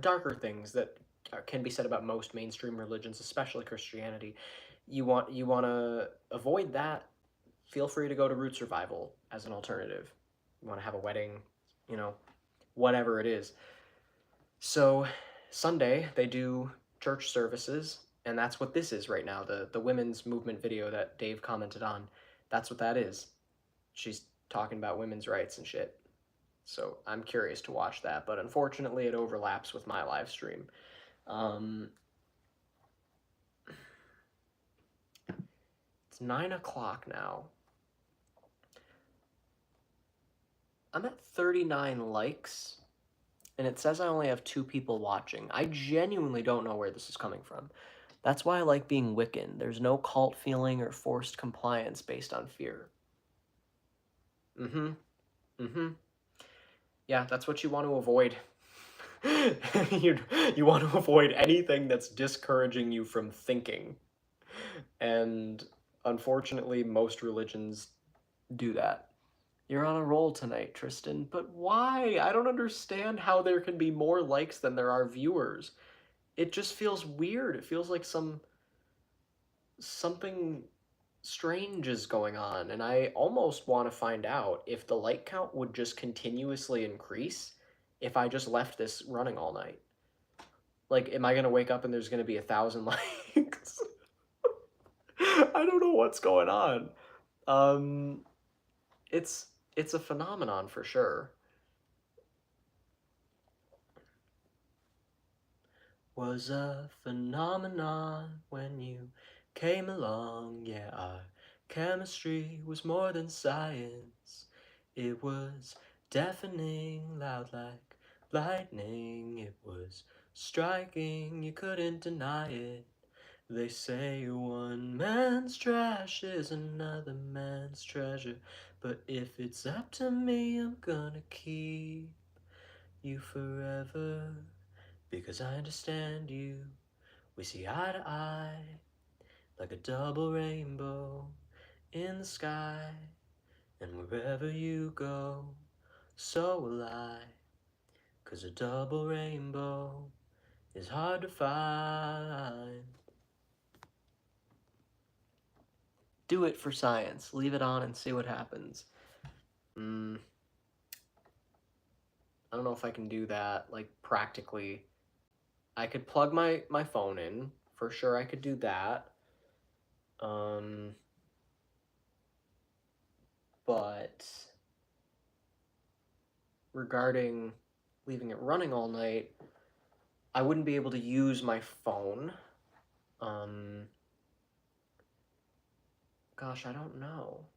darker things that can be said about most mainstream religions, especially Christianity. You want to avoid that. Feel free to go to Root Survival as an alternative. You want to have a wedding, you know, whatever it is. So Sunday they do church services, and that's what this is right now. The women's movement video that Dave commented on, that's what that is. She's talking about women's rights and shit. So I'm curious to watch that, but unfortunately it overlaps with my live stream. It's 9 o'clock now. I'm at 39 likes, and it says I only have 2 people watching. I genuinely don't know where this is coming from. That's why I like being Wiccan. There's no cult feeling or forced compliance based on fear. Yeah, that's what you want to avoid. you want to avoid anything that's discouraging you from thinking. And unfortunately, most religions do that. You're on a roll tonight, Tristan, but why? I don't understand how there can be more likes than there are viewers. It just feels weird. It feels like something strange is going on, and I almost want to find out if the like count would just continuously increase if I just left this running all night. Like, am I gonna wake up and there's gonna be 1,000 likes? I don't know what's going on. It's a phenomenon for sure. Was a phenomenon when you came along. Yeah, our chemistry was more than science. It was deafening, loud like lightning. It was striking, you couldn't deny it. They say one man's trash is another man's treasure. But if it's up to me, I'm gonna keep you forever. Because I understand you. We see eye to eye, like a double rainbow in the sky. And wherever you go, so will I. 'Cause a double rainbow is hard to find. Do it for science. Leave it on and see what happens. I don't know if I can do that, like, practically. I could plug my phone in. For sure I could do that. But regarding leaving it running all night, I wouldn't be able to use my phone. Gosh, I don't know.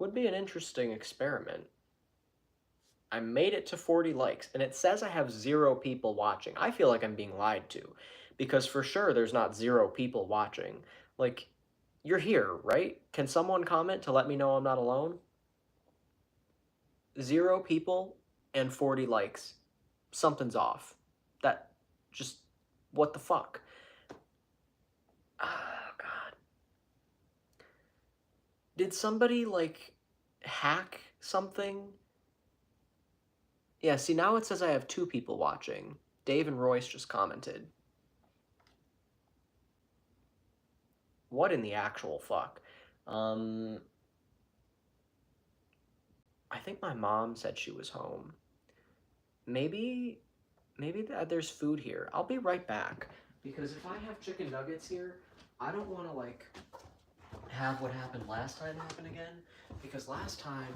Would be an interesting experiment. I made it to 40 likes, and it says I have 0 people watching. I feel like I'm being lied to, because for sure there's not 0 people watching. Like, you're here, right? Can someone comment to let me know I'm not alone? 0 people and 40 likes. Something's off. That just, what the fuck? Oh, God. Did somebody, like, hack something? Yeah, see, now it says I have 2 people watching. Dave and Royce just commented. What in the actual fuck? I think my mom said she was home. Maybe there's food here. I'll be right back. Because if I have chicken nuggets here, I don't want to, like, have what happened last time happen again. Because last time,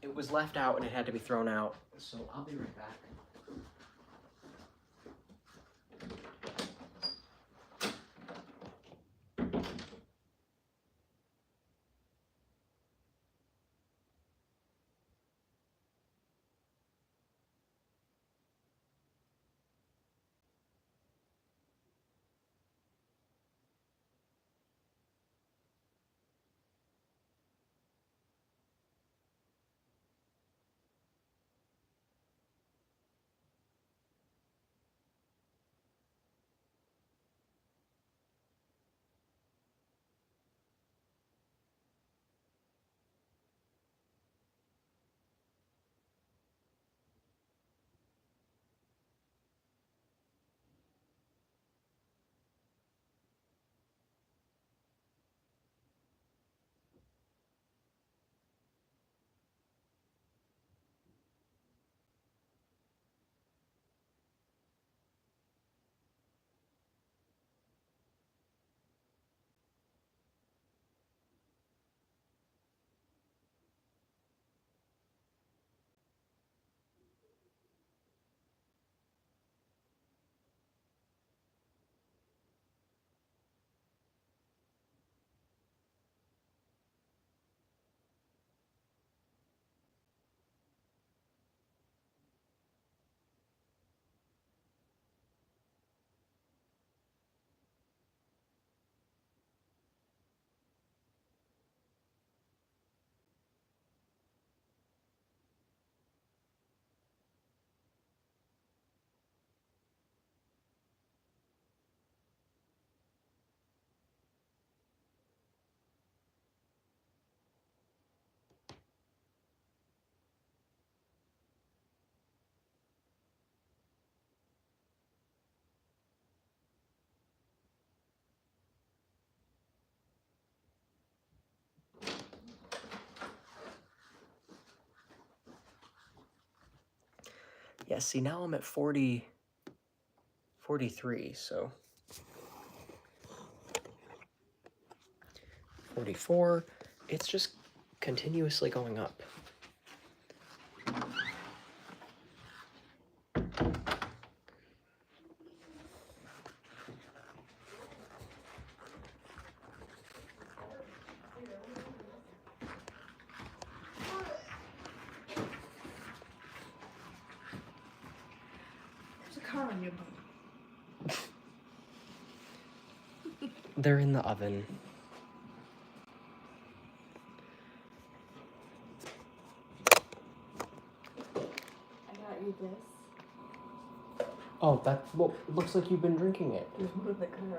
it was left out and it had to be thrown out. So I'll be right back. Yeah, see, now I'm at 43, so 44. It's just continuously going up. There's a car on your boat. They're in the oven. I got you this. Oh, that well, looks like you've been drinking it. There's one in the car,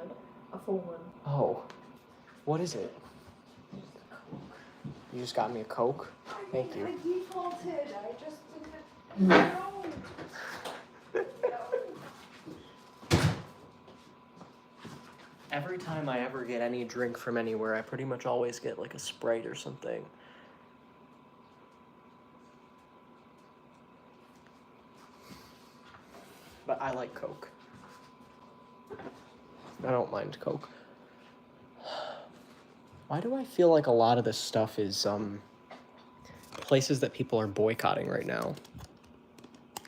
a full one. Oh, what is it? You just got me a Coke? Thank you. I defaulted. I just didn't know. Every time I ever get any drink from anywhere, I pretty much always get like a Sprite or something. But I like Coke. I don't mind Coke. Why do I feel like a lot of this stuff is places that people are boycotting right now?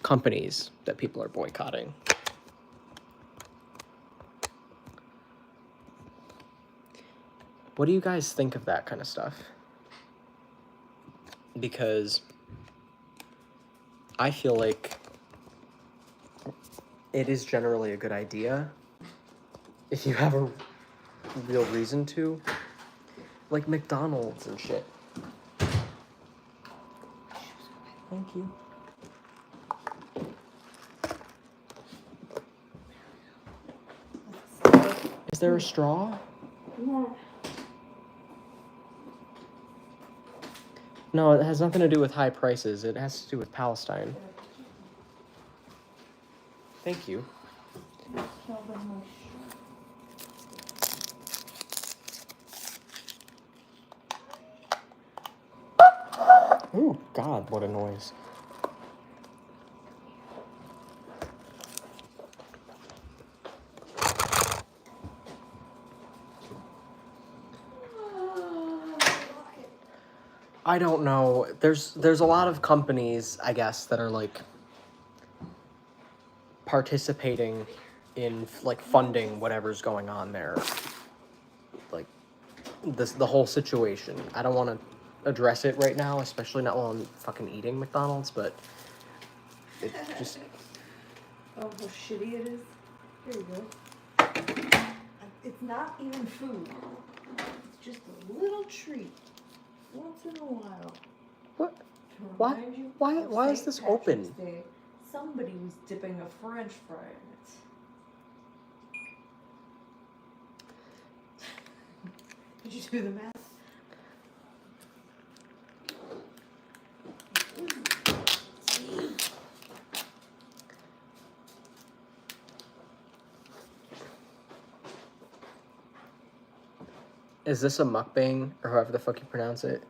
Companies that people are boycotting. What do you guys think of that kind of stuff? Because I feel like it is generally a good idea if you have a real reason to. Like McDonald's and shit. Thank you. Is there a straw? No. No, it has nothing to do with high prices. It has to do with Palestine. Thank you. Oh, God, what a noise. I don't know. There's a lot of companies, I guess, that are like participating in like funding whatever's going on there. Like the whole situation. I don't want to address it right now, especially not while I'm fucking eating McDonald's, but it just Oh, how shitty it is. Here you go. It's not even food. It's just a little treat. Once in a while. what? To Why- remind you why- of why is St. this Patrick's open? Day. Somebody was dipping a French fry in it. Did you do the math? Is this a mukbang or however the fuck you pronounce it?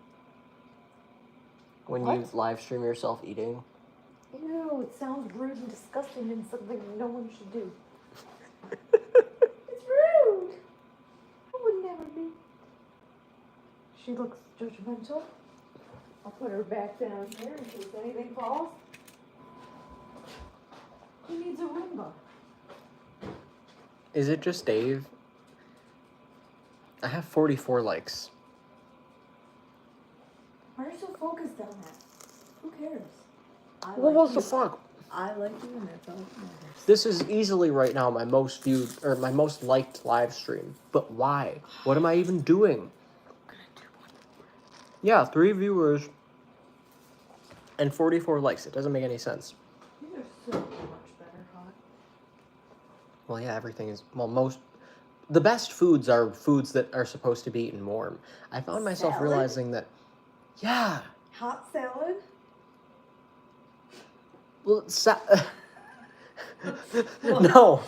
When you What? live stream yourself eating? Ew, it sounds rude and disgusting and something no one should do. It's rude! I would never be. She looks judgmental. I'll put her back down here in case anything falls. Who needs a Roomba? Is it just Dave? I have 44 likes. Why are you so focused on that? Who cares? I What like the you. fuck? I like you and that's all that matters. This is easily right now my most viewed or my most liked live stream. But why? What am I even doing? Yeah, 3 viewers and 44 likes. It doesn't make any sense. These are so much better hot. Well, yeah, everything is the best foods are foods that are supposed to be eaten warm. I found myself Salad? realizing that yeah, Hot salad? well, no.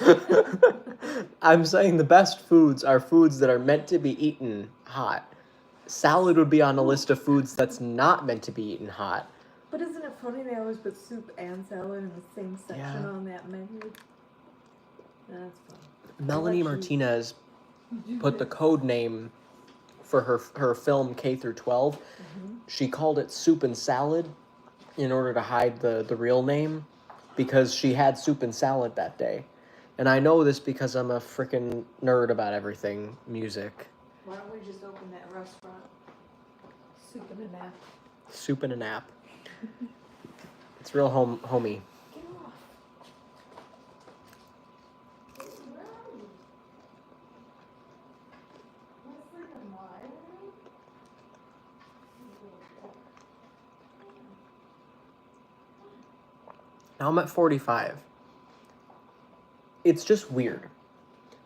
I'm saying the best foods are foods that are meant to be eaten hot. Salad would be on a list of foods that's not meant to be eaten hot. But isn't it funny they always put soup and salad in the same section Yeah. on that menu? That's funny. Melanie I'll let you Martinez do put the this. code name for her film K through 12. She called it Soup and Salad in order to hide the real name because she had soup and salad that day. And I know this because I'm a freaking nerd about everything music. Why don't we just open that restaurant? Soup and a nap. Soup and a nap. It's real homey. Get off. Where are you? Wanna sleep in my room? Now I'm at 45. It's just weird.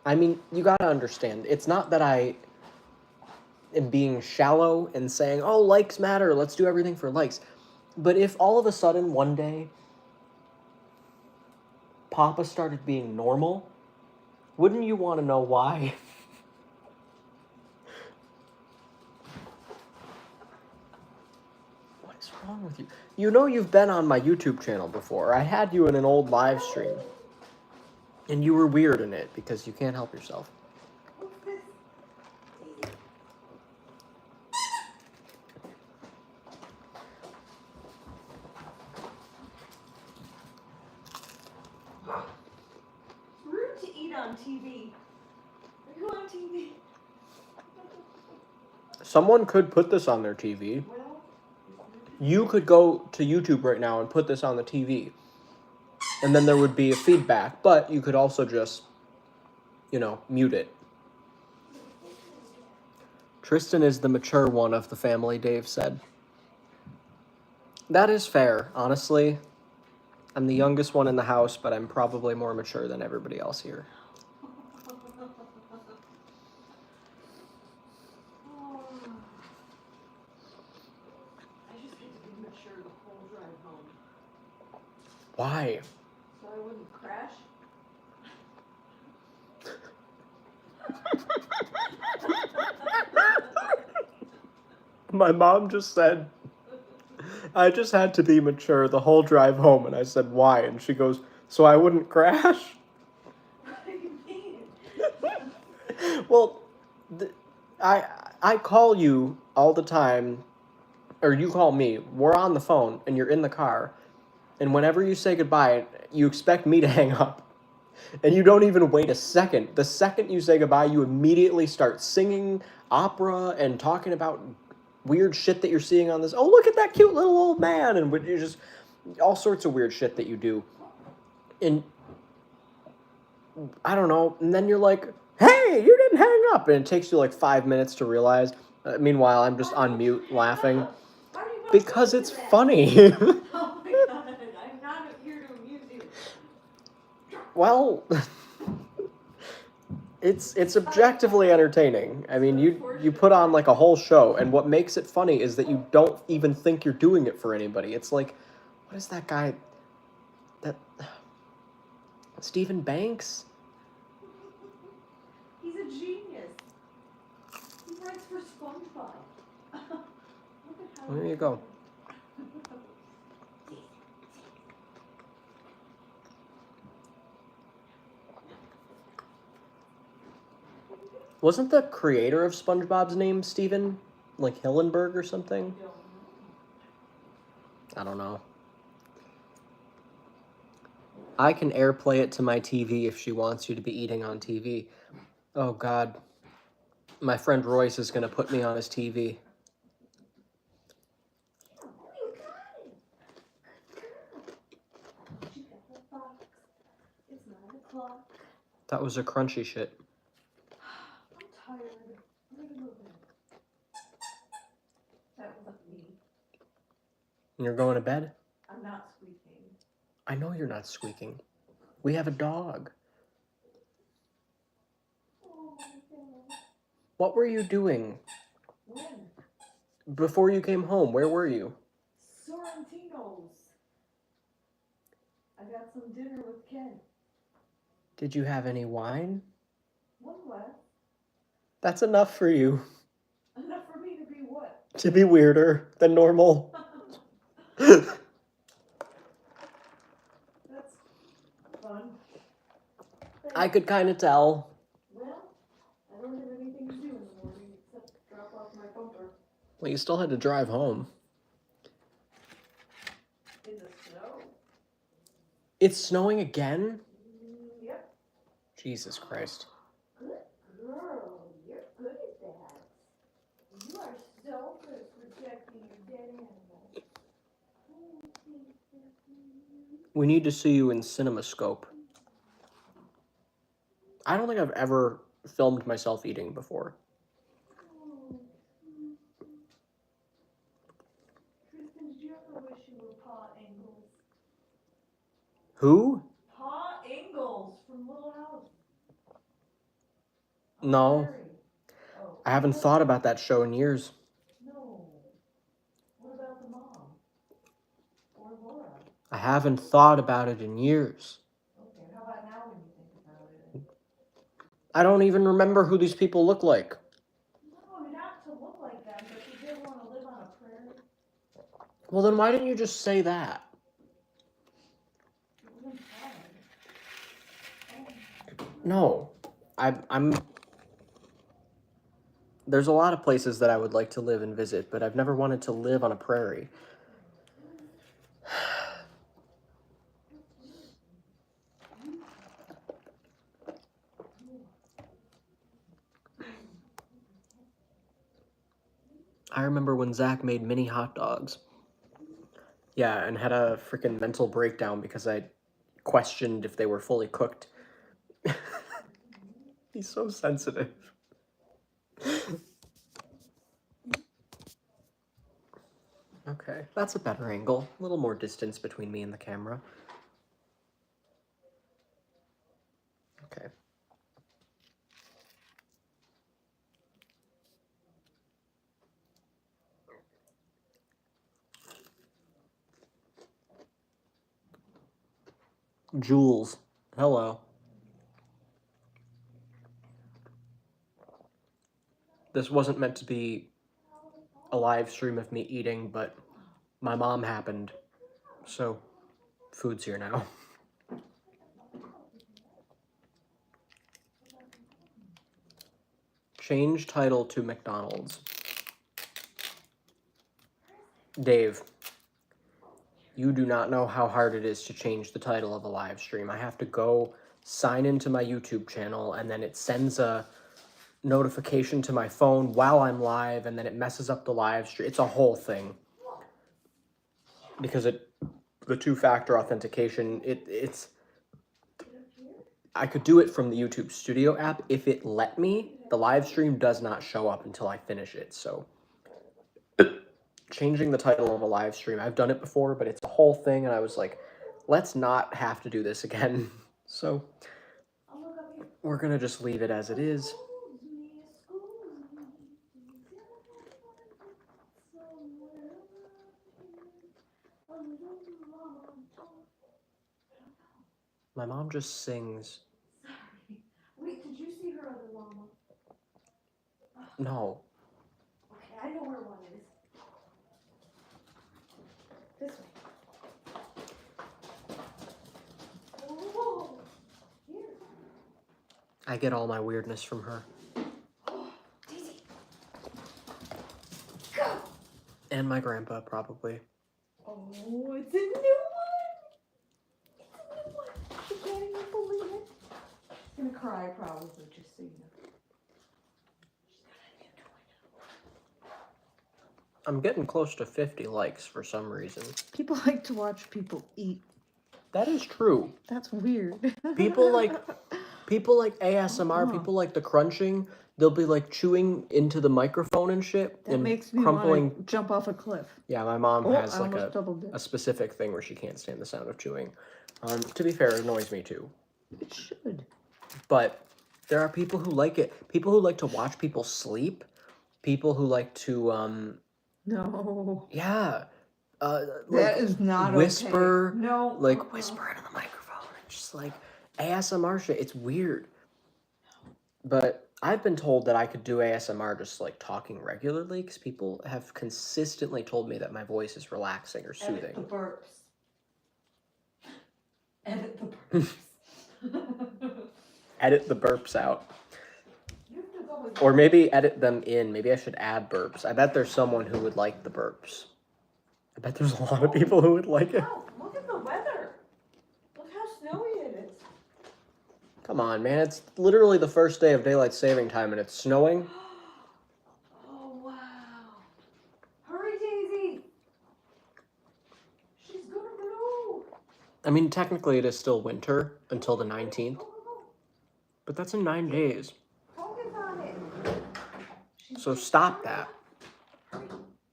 I mean, you gotta understand. It's not that I am being shallow and saying, oh, likes matter, let's do everything for likes. But if all of a sudden one day Papa started being normal, wouldn't you want to know why? What is wrong with you? You know you've been on my YouTube channel before. I had you in an old live stream. And you were weird in it because you can't help yourself. What's this? It's rude to eat on TV. Are you on TV? Someone could put this on their TV. Well, You could go to YouTube right now and put this on the TV. And then there would be a feedback. But you could also just, mute it. Tristan is the mature one of the family, Dave said. That is fair, honestly. I'm the youngest one in the house, but I'm probably more mature than everybody else here. I just get to be mature the whole drive home. Why? So I wouldn't crash. My mom just said, I just had to be mature the whole drive home. And I said, why? And she goes, so I wouldn't crash? What do you mean? Well, I call you all the time, or you call me. We're on the phone, and you're in the car. And whenever you say goodbye, you expect me to hang up. And you don't even wait a second. The second you say goodbye, you immediately start singing opera and talking about weird shit that you're seeing on this. Oh, look at that cute little old man. And you're just all sorts of weird shit that you do. And I don't know. And then you're like, hey, you didn't hang up. And it takes you like 5 minutes to realize. Meanwhile, I'm just on mute laughing. Why do you not Because do it's that? funny. Oh my god, I'm not here to amuse you. Well, it's objectively entertaining. I mean, you put on like a whole show, and what makes it funny is that you don't even think you're doing it for anybody. It's like, what is that guy? That Stephen Banks? He's a genius. He writes for SpongeBob. Look at how There you go. Wasn't the creator of SpongeBob's name Steven? Like Hillenburg or something? I don't know. I can AirPlay it to my TV if she wants you to be eating on TV. Oh, God. My friend Royce is going to put me on his TV. You got it. She got the box. It's 9 o'clock. That was a crunchy shit. I'm tired. I'm gonna move in. That wasn't me. You're going to bed? I'm not squeaking. I know you're not squeaking. We have a dog. Oh my god. What were you doing When? before you came home? Where were you? Sorrentino's. I got some dinner with Ken. Did you have any wine? One glass. That's enough for you Enough for me to be what? to be weirder than normal. That's fun. I could kind of tell. Well, I don't have anything to do in the morning except drop off my bumper Well, you still had to drive home. in the snow. It's snowing again? Yep. Jesus Christ. Good girl. You're good at that. You are so good at protecting your dead animals. We need to see you in CinemaScope. I don't think I've ever filmed myself eating before. Tristan, did you ever wish you were Pa Ingalls? Who? Pa Ingalls from Little House. No. Prairie. Oh. I haven't thought about that show in years. No. What about the mom? Or Laura? I haven't thought about it in years. Okay, how about now when you think about it? I don't even remember who these people look like. No, not to look like them, but you did want to live on a prairie. Well, then why didn't you just say that? It wasn't hard. No. I'm... There's a lot of places that I would like to live and visit, but I've never wanted to live on a prairie. I remember when Zach made mini hot dogs. Yeah, and had a freaking mental breakdown because I questioned if they were fully cooked. He's so sensitive. Okay, that's a better angle. A little more distance between me and the camera. Okay. Jules, hello. This wasn't meant to be a live stream of me eating, but my mom happened, so food's here now. Change title to McDonald's. Dave, you do not know how hard it is to change the title of a live stream. I have to go sign into my YouTube channel, and then it sends a notification to my phone while I'm live, and then it messes up the live stream. It's a whole thing. Because the two-factor authentication, it's... I could do it from the YouTube Studio app if it let me. The live stream does not show up until I finish it, so... Changing the title of a live stream, I've done it before, but it's a whole thing, and I was like, let's not have to do this again. So, we're gonna just leave it as it is. My mom just sings. Sorry. Wait, did you see her other llama? No. Okay, I know where one is. This way. Oh, here. I get all my weirdness from her. Oh, Daisy. Go. And my grandpa, probably. Oh, it's a new one. It's a new one. I can't even believe it. She's gonna cry probably, just so you know. She's got a new toy now. I'm getting close to 50 likes for some reason. People like to watch people eat. That is true. That's weird. People like ASMR, Uh-huh. people like the crunching. They'll be like chewing into the microphone and shit. That and makes me crumpling. want to jump off a cliff. Yeah, my mom Oh, has I like almost doubled it. a specific thing where she can't stand the sound of chewing. To be fair, it annoys me too. It should. But there are people who like it. People who like to watch people sleep. People who like to, No. yeah. That Like, is not whisper, okay. No. like whisper into the microphone and just like ASMR shit. It's weird. But I've been told that I could do ASMR just like talking regularly because people have consistently told me that my voice is relaxing or Edit the soothing. burps. Edit the burps. Edit the burps out. You have to go with Or maybe edit them in. Maybe I should add burps. I bet there's someone who would like the burps. I bet there's a lot of people who would like it. Wow, look at the weather. Look how snowy it is. Come on, man. It's literally the first day of daylight saving time and it's snowing. Oh, wow. Hurry, Daisy. She's gonna blow. I mean, technically it is still winter until the 19th, Go, go, go. but that's in 9 days. Focus on it. She's So just stop hurry. that. Hurry.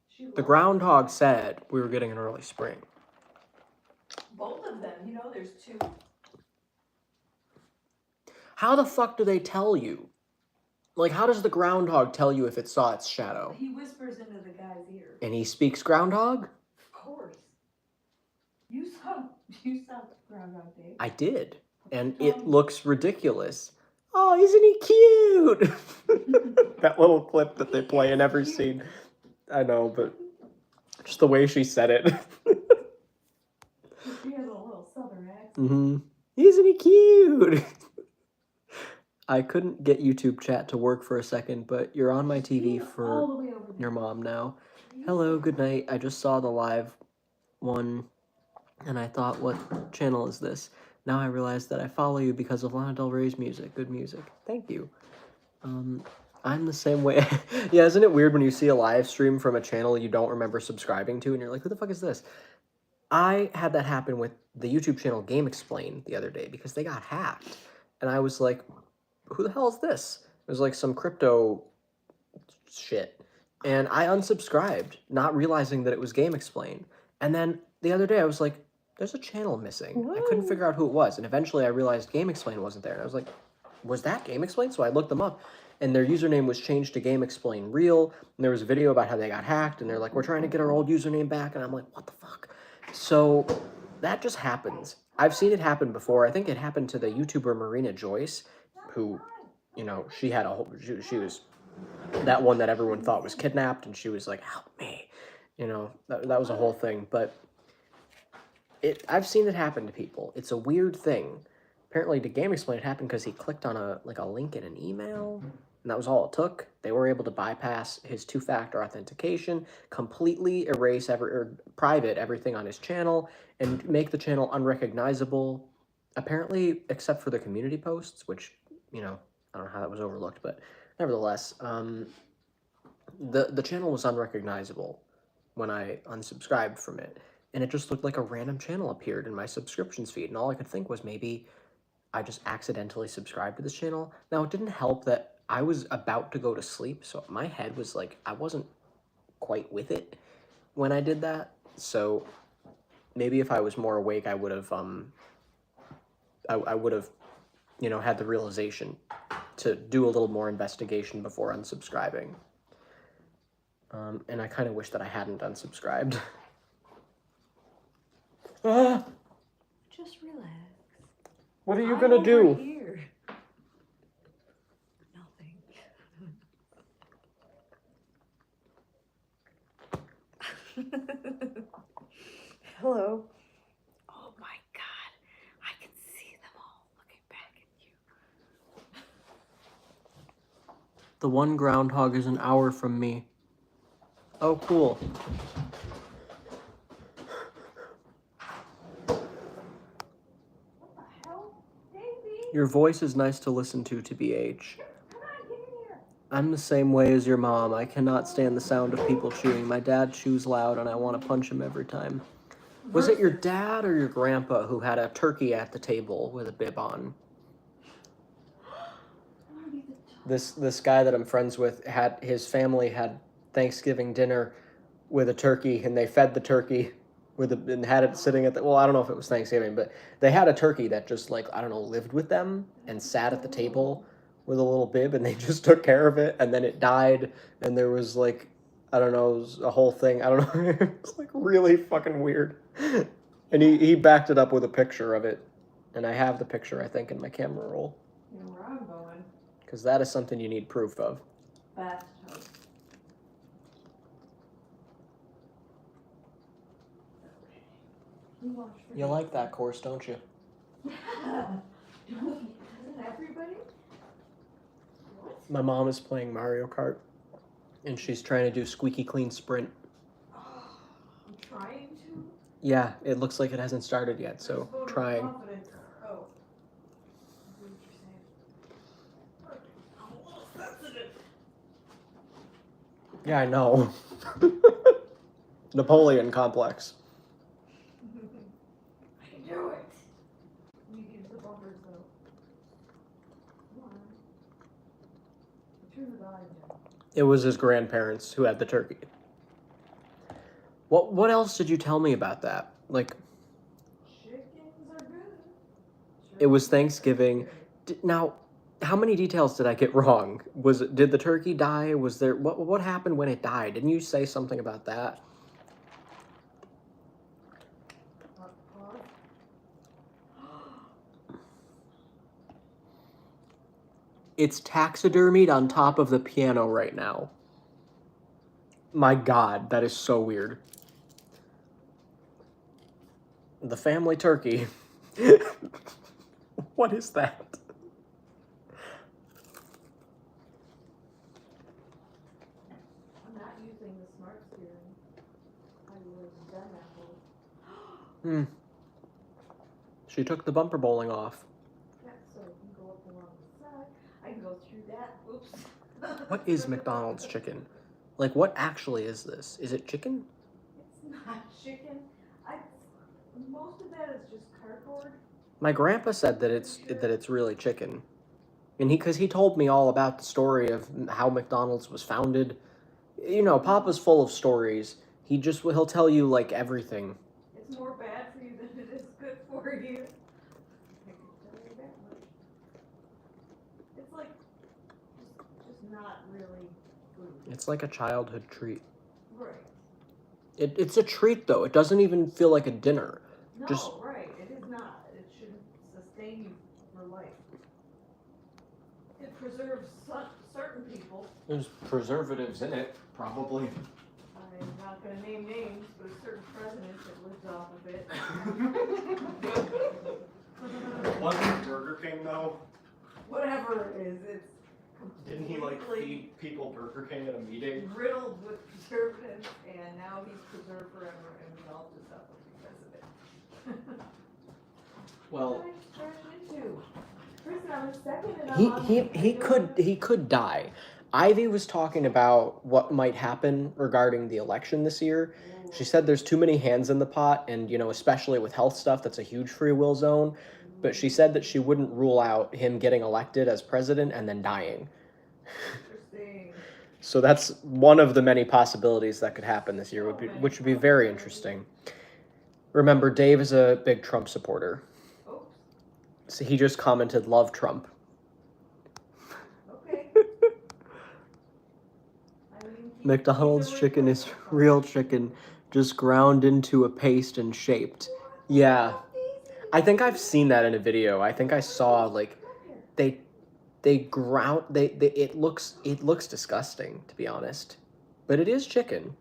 She The will. groundhog said we were getting an early spring. Both of them, you know, there's two. How the fuck do they tell you? Like, how does the groundhog tell you if it saw its shadow? He whispers into the guy's ear. And he speaks groundhog? Of course. You saw Groundhog Day. I did. And it looks ridiculous. Oh, isn't he cute? That little clip that they play in every scene. I know, but just the way she said it. She has a little southern accent. Mm-hmm. Isn't he cute? I couldn't get YouTube chat to work for a second, but you're on my TV All for the way over there. your mom now. Hello, good night. I just saw the live one, and I thought, what channel is this? Now I realize that I follow you because of Lana Del Rey's music. Good music. Thank you. I'm the same way. Yeah, isn't it weird when you see a live stream from a channel you don't remember subscribing to, and you're like, who the fuck is this? I had that happen with the YouTube channel Game Explain the other day because they got hacked. And I was like, who the hell is this? It was like some crypto shit. And I unsubscribed, not realizing that it was Game Explain. And then the other day I was like, there's a channel missing. I couldn't figure out who it was. And eventually I realized Game Explain wasn't there. And I was like, was that Game Explain? So I looked them up. And their username was changed to Game Explain Real. And there was a video about how they got hacked. And they're like, we're trying to get our old username back. And I'm like, what the fuck? So that just happens. I've seen it happen before. I think it happened to the YouTuber Marina Joyce, who, you know, she had a whole, she was that one that everyone thought was kidnapped, and she was like, help me. You know, that was a whole thing. But I've seen it happen to people. It's a weird thing. Apparently to Game Explain, it happened because he clicked on a link in an email, and that was all it took. They were able to bypass his two-factor authentication, completely erase private everything on his channel, and make the channel unrecognizable. Apparently, except for the community posts, which, you know, I don't know how that was overlooked, but nevertheless, the channel was unrecognizable when I unsubscribed from it, and it just looked like a random channel appeared in my subscriptions feed, and all I could think was maybe I just accidentally subscribed to this channel. Now, it didn't help that I was about to go to sleep, so my head was like, I wasn't quite with it when I did that, so maybe if I was more awake, I would have, I would have, you know, had the realization to do a little more investigation before unsubscribing. And I kind of wish that I hadn't unsubscribed. Just relax. What are you I'm gonna over do? Here. Nothing. Hello. Oh my God. I can see them all looking back at you. The one groundhog is an hour from me. Oh, cool. What the hell? Davey! Your voice is nice to listen to, TBH. Come on, get in here. I'm the same way as your mom. I cannot stand the sound of people chewing. My dad chews loud and I want to punch him every time. Was it your dad or your grandpa who had a turkey at the table with a bib on? This guy that I'm friends with, had his family had Thanksgiving dinner with a turkey, and they fed the turkey and had it sitting at the, well, I don't know if it was Thanksgiving, but they had a turkey that just, like, I don't know, lived with them and sat at the table with a little bib, and they just took care of it, and then it died, and there was, like, I don't know, it was a whole thing. I don't know. It was, like, really fucking weird. And he backed it up with a picture of it, and I have the picture, I think, in my camera roll. You know where I'm going. Because that is something you need proof of. Bathtub. You watch for You like that course, don't you? Yeah. Doesn't everybody? What? My mom is playing Mario Kart, and she's trying to do squeaky clean sprint. Oh, I'm trying to. Yeah, it looks like it hasn't started yet, so Vote of trying. confidence. Oh. I see what you're saying. I'm a little sensitive. Yeah, I know. Napoleon complex. I can do it. You use the bumpers though. Come on. Turn the volume down. It was his grandparents who had the turkey. What else did you tell me about that? Like, Chickens are good. it was Turkeys are Thanksgiving. good. Now, how many details did I get wrong? Did the turkey die? Was there what happened when it died? Didn't you say something about that? Pause. It's taxidermied on top of the piano right now. My God, that is so weird. The family turkey. What is that? I'm not using the smart steering. I would have done that whole. Hmm. She took the bumper bowling off. Yeah, so you can go up along the side. I can go through that. Oops. What is McDonald's chicken? Like, what actually is this? Is it chicken? It's not chicken. Most of that is just cardboard. My grandpa said that it's really chicken, and because he told me all about the story of how McDonald's was founded. You know, Papa's full of stories. He'll tell you like everything. It's more bad for you than it is good for you. I can tell you that much. It's like just not really food. It's like a childhood treat. Right. It's a treat though. It doesn't even feel like a dinner. No, Just- right. It is not. It shouldn't sustain you for life. It preserves certain people. There's preservatives in it, probably. I'm not going to name names, but a certain president that lives off of it. Wasn't Burger King though? Whatever it is, it's Didn't he like completely feed people Burger King at a meeting? riddled with preservatives, and now he's preserved forever, and we all just suffer because of it. Well, What did I crash into? Kristen, I was second, and I'm on mute. he could die. Ivy was talking about what might happen regarding the election this year. She said there's too many hands in the pot, and you know, especially with health stuff, that's a huge free will zone. But she said that she wouldn't rule out him getting elected as president and then dying. Interesting. So that's one of the many possibilities that could happen this year, which would be very interesting. Remember, Dave is a big Trump supporter. Oops. So he just commented, "Love Trump." Okay. I mean, McDonald's he's a chicken is Republican. real chicken, just ground into a paste and shaped. Yeah. I think I've seen that in a video. I think I saw like they ground it looks disgusting, to be honest. But it is chicken.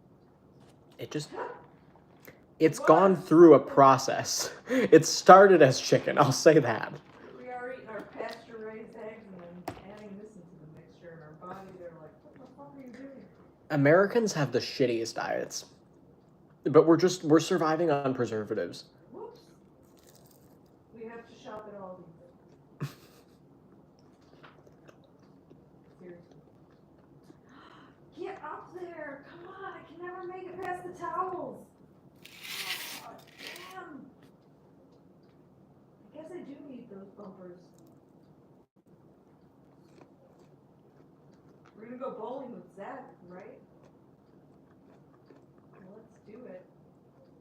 It's gone through a process. It started as chicken, I'll say that. We are eating our pasture-raised eggs and then adding this into the mixture in our body. They're like, what the fuck are you doing? Americans have the shittiest diets. But we're surviving on preservatives. Whoops. We have to shop at Aldi. Seriously. Get up there! Come on, I can never make it past the towels. Oh, damn. I guess I do need those bumpers. We're gonna go bowling with Zach, right? Let's do it.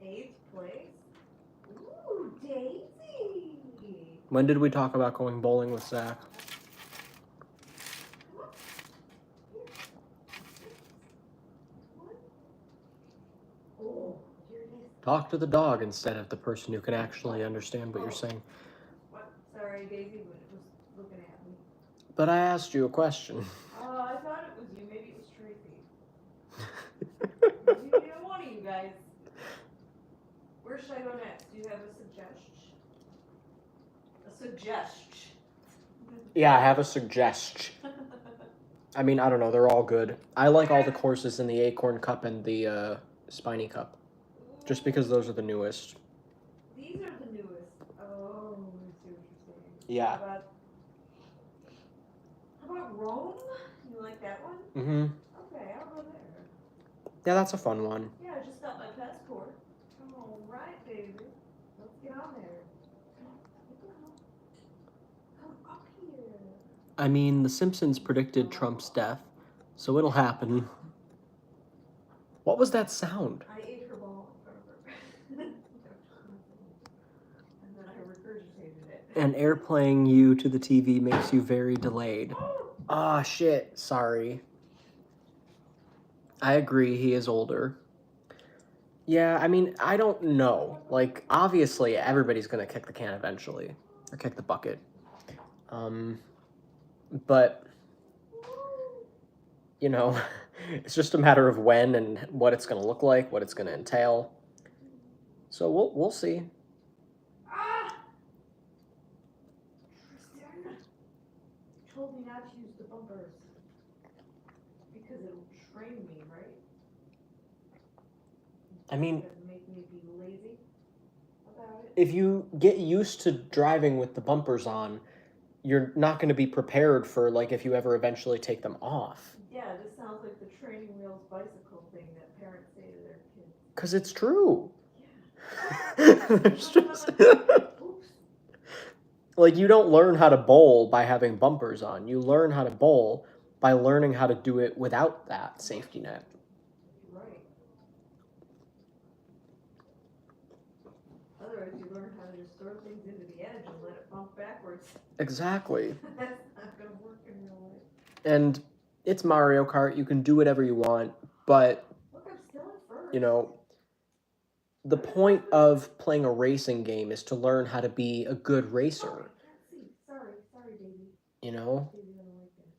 8th place. Ooh, Daisy. When did we talk about going bowling with Zach? What? Oh, here it is. Talk to the dog instead of the person who can actually understand what you're saying. What? Sorry, Daisy was looking at me. But I asked you a question. I thought it was you. Maybe it was Tracy. Either one of you guys. Where should I go next? Do you have a suggestion? A suggestion. Yeah, I have a suggestion. I mean, I don't know. They're all good. I like all the courses in the Acorn Cup and the Spiny Cup. Just because those are the newest. These are the newest. Oh, I see what you're saying. Yeah. How about Rome? You like that one? Mm-hmm. Okay, I'll go there. Yeah, that's a fun one. Yeah, I just got my passport. All right, baby. Let's get on there. Come up here. I mean, The Simpsons predicted Trump's death, so it'll happen. What was that sound? I ate her ball in front of her. And then I regurgitated it. And airplaying you to the TV makes you very delayed. Ah, shit. Sorry. I agree, he is older. Yeah, I mean, I don't know. Like, obviously, everybody's gonna kick the can eventually. Or kick the bucket. But, you know, it's just a matter of when and what it's gonna look like, what it's gonna entail. So we'll see. Ah! Tristan told me not to use the bumpers. Because it'll train me, right? I mean, Doesn't make me be lazy about it. if you get used to driving with the bumpers on, you're not going to be prepared for, like, if you ever eventually take them off. Yeah, this sounds like the training wheels bicycle thing that parents say to their kids. Because it's true. Yeah. There's just... Oops. like, you don't learn how to bowl by having bumpers on. You learn how to bowl by learning how to do it without that safety net. Right. Otherwise, you learn how to just throw things into the edge and let it bump backwards. Exactly. That's not gonna work in real life. And it's Mario Kart. You can do whatever you want. But, Look, I'm still at first. you know, the point of playing a racing game is to learn how to be a good Oh, I racer. can't see. Sorry, baby. You know? Baby doesn't like that.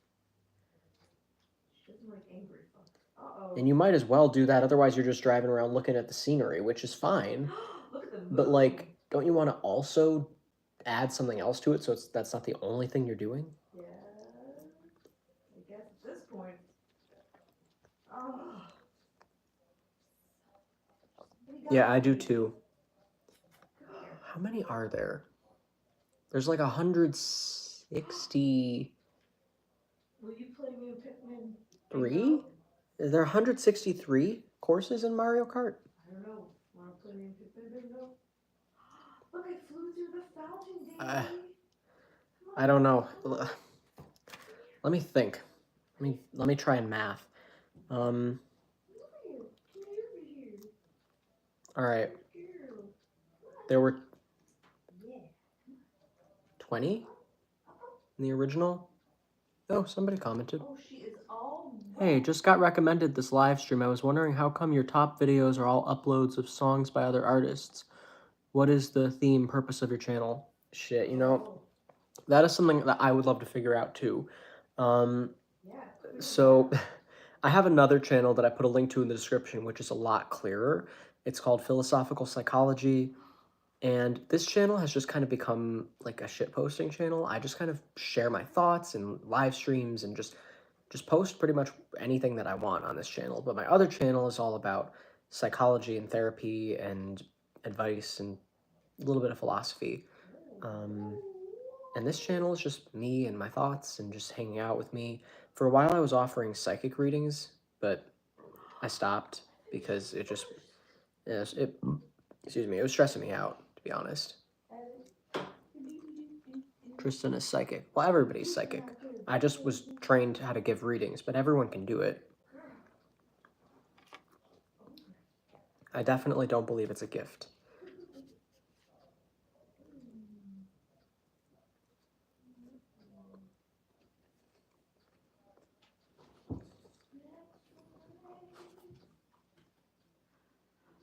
She doesn't like angry fuck. Uh-oh. And you might as well do that. Otherwise, you're just driving around looking at the scenery, which is fine. Look at the moon. But, like, don't you want to also add something else to it so that's not the only thing you're doing? Yeah. I guess at this point. Oh. Yeah, I do too. How many are there? There's like 163? Will you play me in Pikmin? Is there 163 courses in Mario Kart? I don't know. Want to play me in Pikmin Bingo? Look, I flew through the fountain, Davey. I don't know. Let me think. Let me try and math. Come here. All right. Girl. There were Yeah. 20 in the original. Oh, somebody commented. Oh, she is all Hey, just got recommended this live stream. I was wondering how come your top videos are all uploads of songs by other artists? What is the theme purpose of your channel? Shit, you know, that is something that I would love to figure out too. Yeah. So I have another channel that I put a link to in the description, which is a lot clearer. It's called Philosophical Psychology. And this channel has just kind of become like a shitposting channel. I just kind of share my thoughts and live streams and just post pretty much anything that I want on this channel. But my other channel is all about psychology and therapy and advice and a little bit of philosophy. And this channel is just me and my thoughts and just hanging out with me. For a while I was offering psychic readings, but I stopped because it just, it was stressing me out, to be honest. Tristan is psychic. Well, everybody's psychic. I just was trained how to give readings, but everyone can do it. I definitely don't believe it's a gift.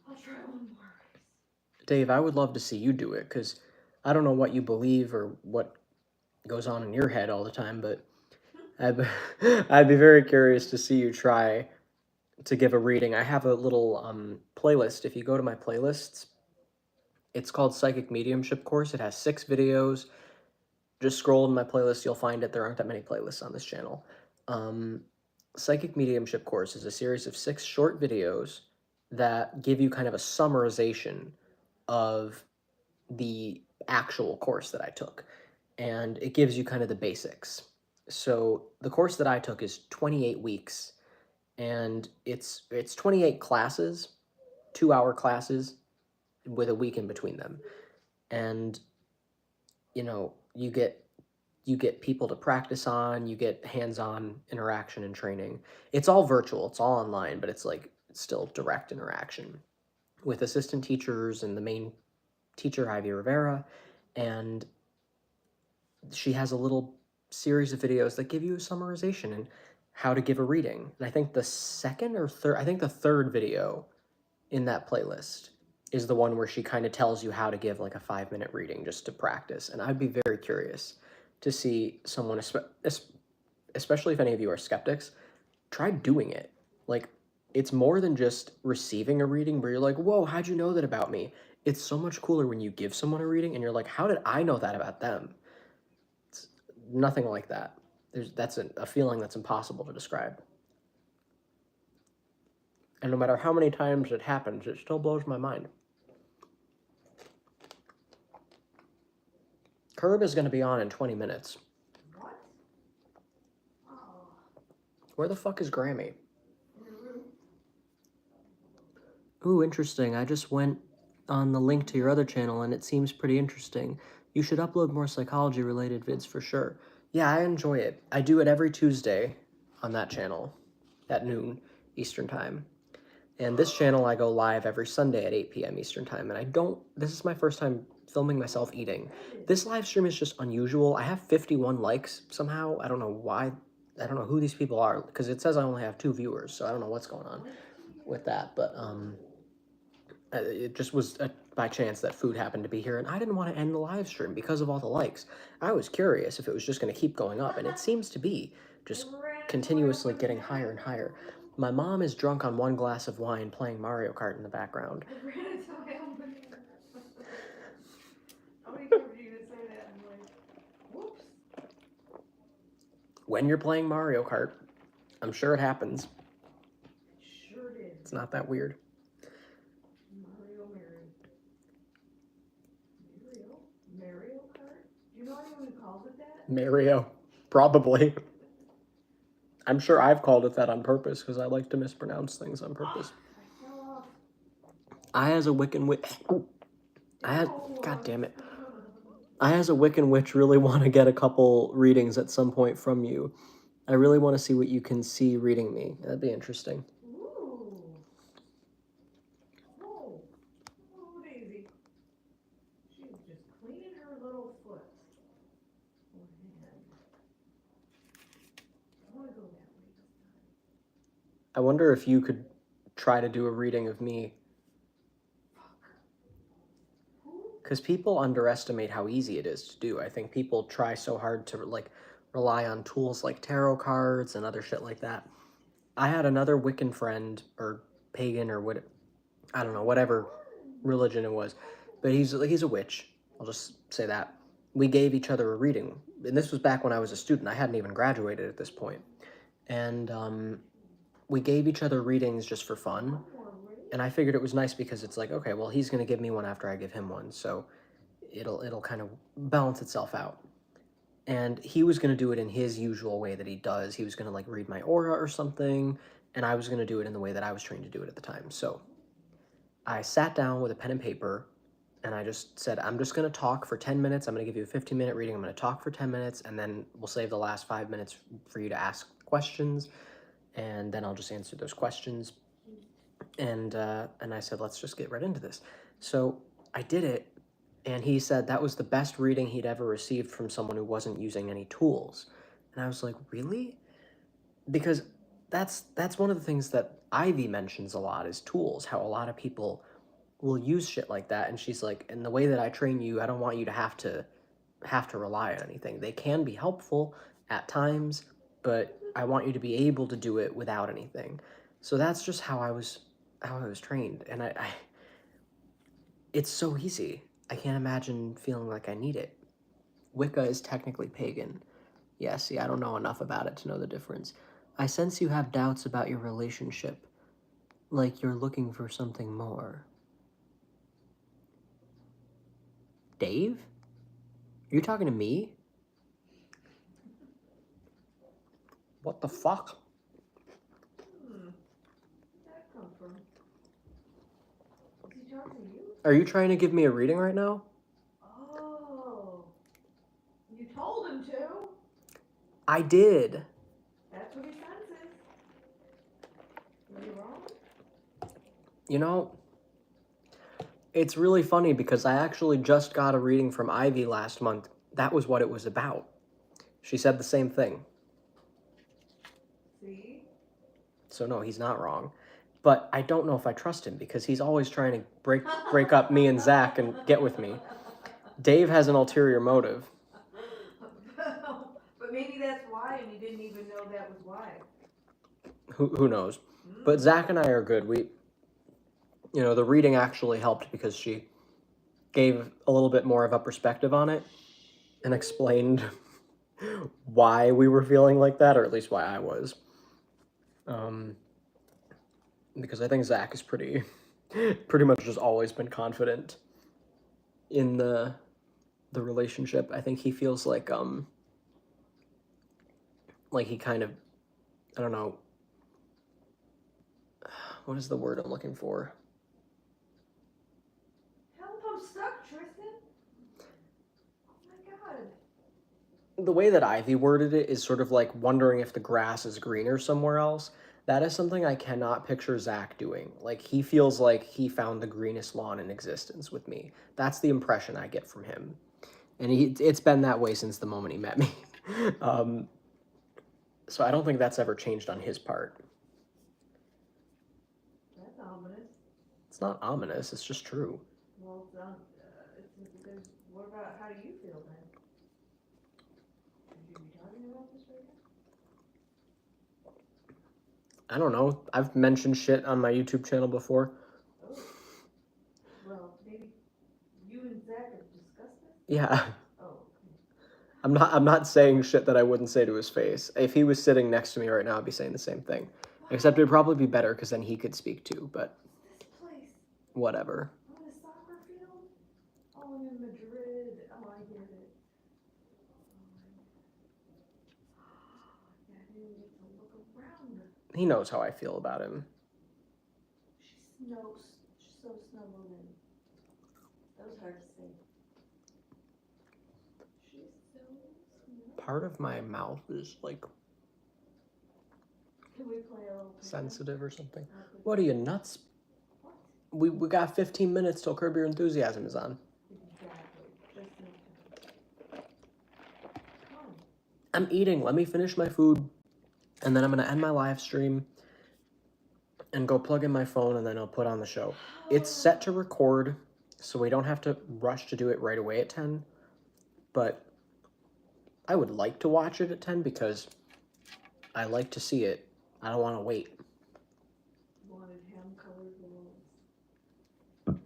I'll try one more race. Dave, I would love to see you do it, because I don't know what you believe or what goes on in your head all the time, but I'd be, I'd be very curious to see you try to give a reading. I have a little playlist. If you go to my playlists, it's called Psychic Mediumship Course. It has 6 videos. Just scroll in my playlist, you'll find it. There aren't that many playlists on this channel. Psychic Mediumship Course is a series of 6 short videos that give you kind of a summarization of the actual course that I took. And it gives you kind of the basics. So the course that I took is 28 weeks, and it's 28 classes, 2-hour classes with a week in between them. And you know, you get people to practice on, you get hands-on interaction and training. It's all virtual, it's all online, but it's still direct interaction with assistant teachers and the main teacher, Ivy Rivera, and she has a little series of videos that give you a summarization and how to give a reading. And I think the third video in that playlist is the one where she kind of tells you how to give like a 5-minute reading just to practice. And I'd be very curious to see someone, especially if any of you are skeptics, try doing it. Like, it's more than just receiving a reading where you're like, whoa, how'd you know that about me? It's so much cooler when you give someone a reading and you're like, how did I know that about them? It's nothing like that. That's a feeling that's impossible to describe. And no matter how many times it happens, it still blows my mind. Curb is going to be on in 20 minutes. What? Oh. Where the fuck is Grammy? Ooh, interesting. I just went on the link to your other channel and it seems pretty interesting. You should upload more psychology-related vids for sure. Yeah, I enjoy it. I do it every Tuesday on that channel at noon Eastern Time. And this channel, I go live every Sunday at 8 p.m. Eastern Time. And this is my first time filming myself eating. This live stream is just unusual. I have 51 likes somehow. I don't know why. I don't know who these people are, because it says I only have 2 viewers, so I don't know what's going on with that. But it just was by chance that food happened to be here, and I didn't want to end the live stream because of all the likes. I was curious if it was just going to keep going up, and it seems to be just continuously getting higher and higher. My mom is drunk on 1 glass of wine playing Mario Kart in the background. I ran into my own banana. How many times are you gonna say that? I'm like, whoops. When you're playing Mario Kart, I'm sure it happens. It sure did. It's not that weird. Mario Kart? Do you know anyone who calls it that? Mario. Probably. I'm sure I've called it that on purpose because I like to mispronounce things on purpose. I fell off. I, as a Wiccan witch... God damn it. I, as a Wiccan witch, really want to get a couple readings at some point from you. I really want to see what you can see reading me. That'd be interesting. Ooh. Oh. Oh, Daisy. She was just cleaning her little foot. Oh, man. I want to go that way this time. I wonder if you could try to do a reading of me. Because people underestimate how easy it is to do. I think people try so hard to rely on tools like tarot cards and other shit like that. I had another Wiccan friend, or pagan, or what, I don't know, whatever religion it was, but he's a witch. I'll just say that. We gave each other a reading, and this was back when I was a student. I hadn't even graduated at this point. And we gave each other readings just for fun. And I figured it was nice because it's like, okay, well, he's going to give me one after I give him one, so it'll kind of balance itself out. And he was going to do it in his usual way that he does. He was going to read my aura or something, and I was going to do it in the way that I was trained to do it at the time. So I sat down with a pen and paper, and I just said, I'm just going to talk for 10 minutes. I'm going to give you a 15-minute reading. I'm going to talk for 10 minutes, and then we'll save the last 5 minutes for you to ask questions, and then I'll just answer those questions. And I said, let's just get right into this. So I did it, and he said that was the best reading he'd ever received from someone who wasn't using any tools. And I was like, really? Because that's one of the things that Ivy mentions a lot is tools, how a lot of people will use shit like that. And she's like, in the way that I train you, I don't want you to have to rely on anything. They can be helpful at times, but I want you to be able to do it without anything. So that's just how I was trained, and I it's so easy. I can't imagine feeling like I need it. Wicca is technically pagan. Yeah, see, I don't know enough about it to know the difference. I sense you have doubts about your relationship, like you're looking for something more. Dave? Are you talking to me? What the fuck? Where'd that come from? Is he talking to you? Are you trying to give me a reading right now? Oh. You told him to. I did. That's what he senses. Were you wrong? You know, it's really funny because I actually just got a reading from Ivy last month. That was what it was about. She said the same thing. See? So no, he's not wrong. But I don't know if I trust him because he's always trying to break up me and Zach and get with me. Dave has an ulterior motive. But maybe that's why, and you didn't even know that was why. Who knows? But Zach and I are good. The reading actually helped because she gave a little bit more of a perspective on it and explained why we were feeling like that, or at least why I was. Because I think Zach is pretty much just always been confident in the relationship. I think he feels like he kind of, I don't know, what is the word I'm looking for? Help, I'm stuck, Tristan. Oh my god. The way that Ivy worded it is sort of like wondering if the grass is greener somewhere else. That is something I cannot picture Zach doing. Like, he feels like he found the greenest lawn in existence with me. That's the impression I get from him. And it's been that way since the moment he met me. So I don't think that's ever changed on his part. That's ominous. It's not ominous, it's just true. Well, what about, how do you feel then? Should you be talking about this right now? I don't know. I've mentioned shit on my YouTube channel before. Oh. Well, maybe you and Zach have discussed this? Yeah. Oh, okay. I'm not saying shit that I wouldn't say to his face. If he was sitting next to me right now, I'd be saying the same thing. Except it'd probably be better because then he could speak too, but This place. whatever. On a soccer field? Oh, I'm in Madrid. Oh, I get it. Yeah, I didn't get to look around. He knows how I feel about him. She's so snuggled in. That was hard to say. She's so snuggled. Part of my mouth is like Can we play a little sensitive or something. Okay. What are you, nuts? What? We got 15 minutes till Curb Your Enthusiasm is on. Exactly. Just enough time. Come on. I'm eating. Let me finish my food. And then I'm going to end my live stream and go plug in my phone, and then I'll put on the show. It's set to record, so we don't have to rush to do it right away at 10. But I would like to watch it at 10 because I like to see it. I don't want to wait. Wanted ham-colored walls.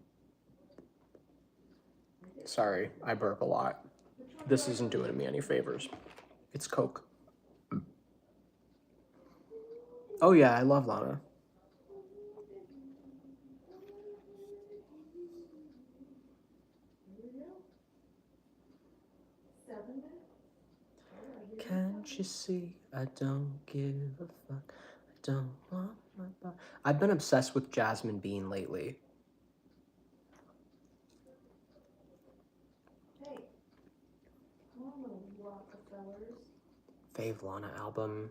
Sorry, I burp a lot. Which one This do I isn't want? doing me any favors. It's Coke. Oh yeah, I love Lana. Here we go. 7 minutes. Oh, I hear Can't you see I don't give a fuck? I don't want my body. I've been obsessed with Jasmine Bean lately. Hey, come on, little Rockefellers. Fave Lana album.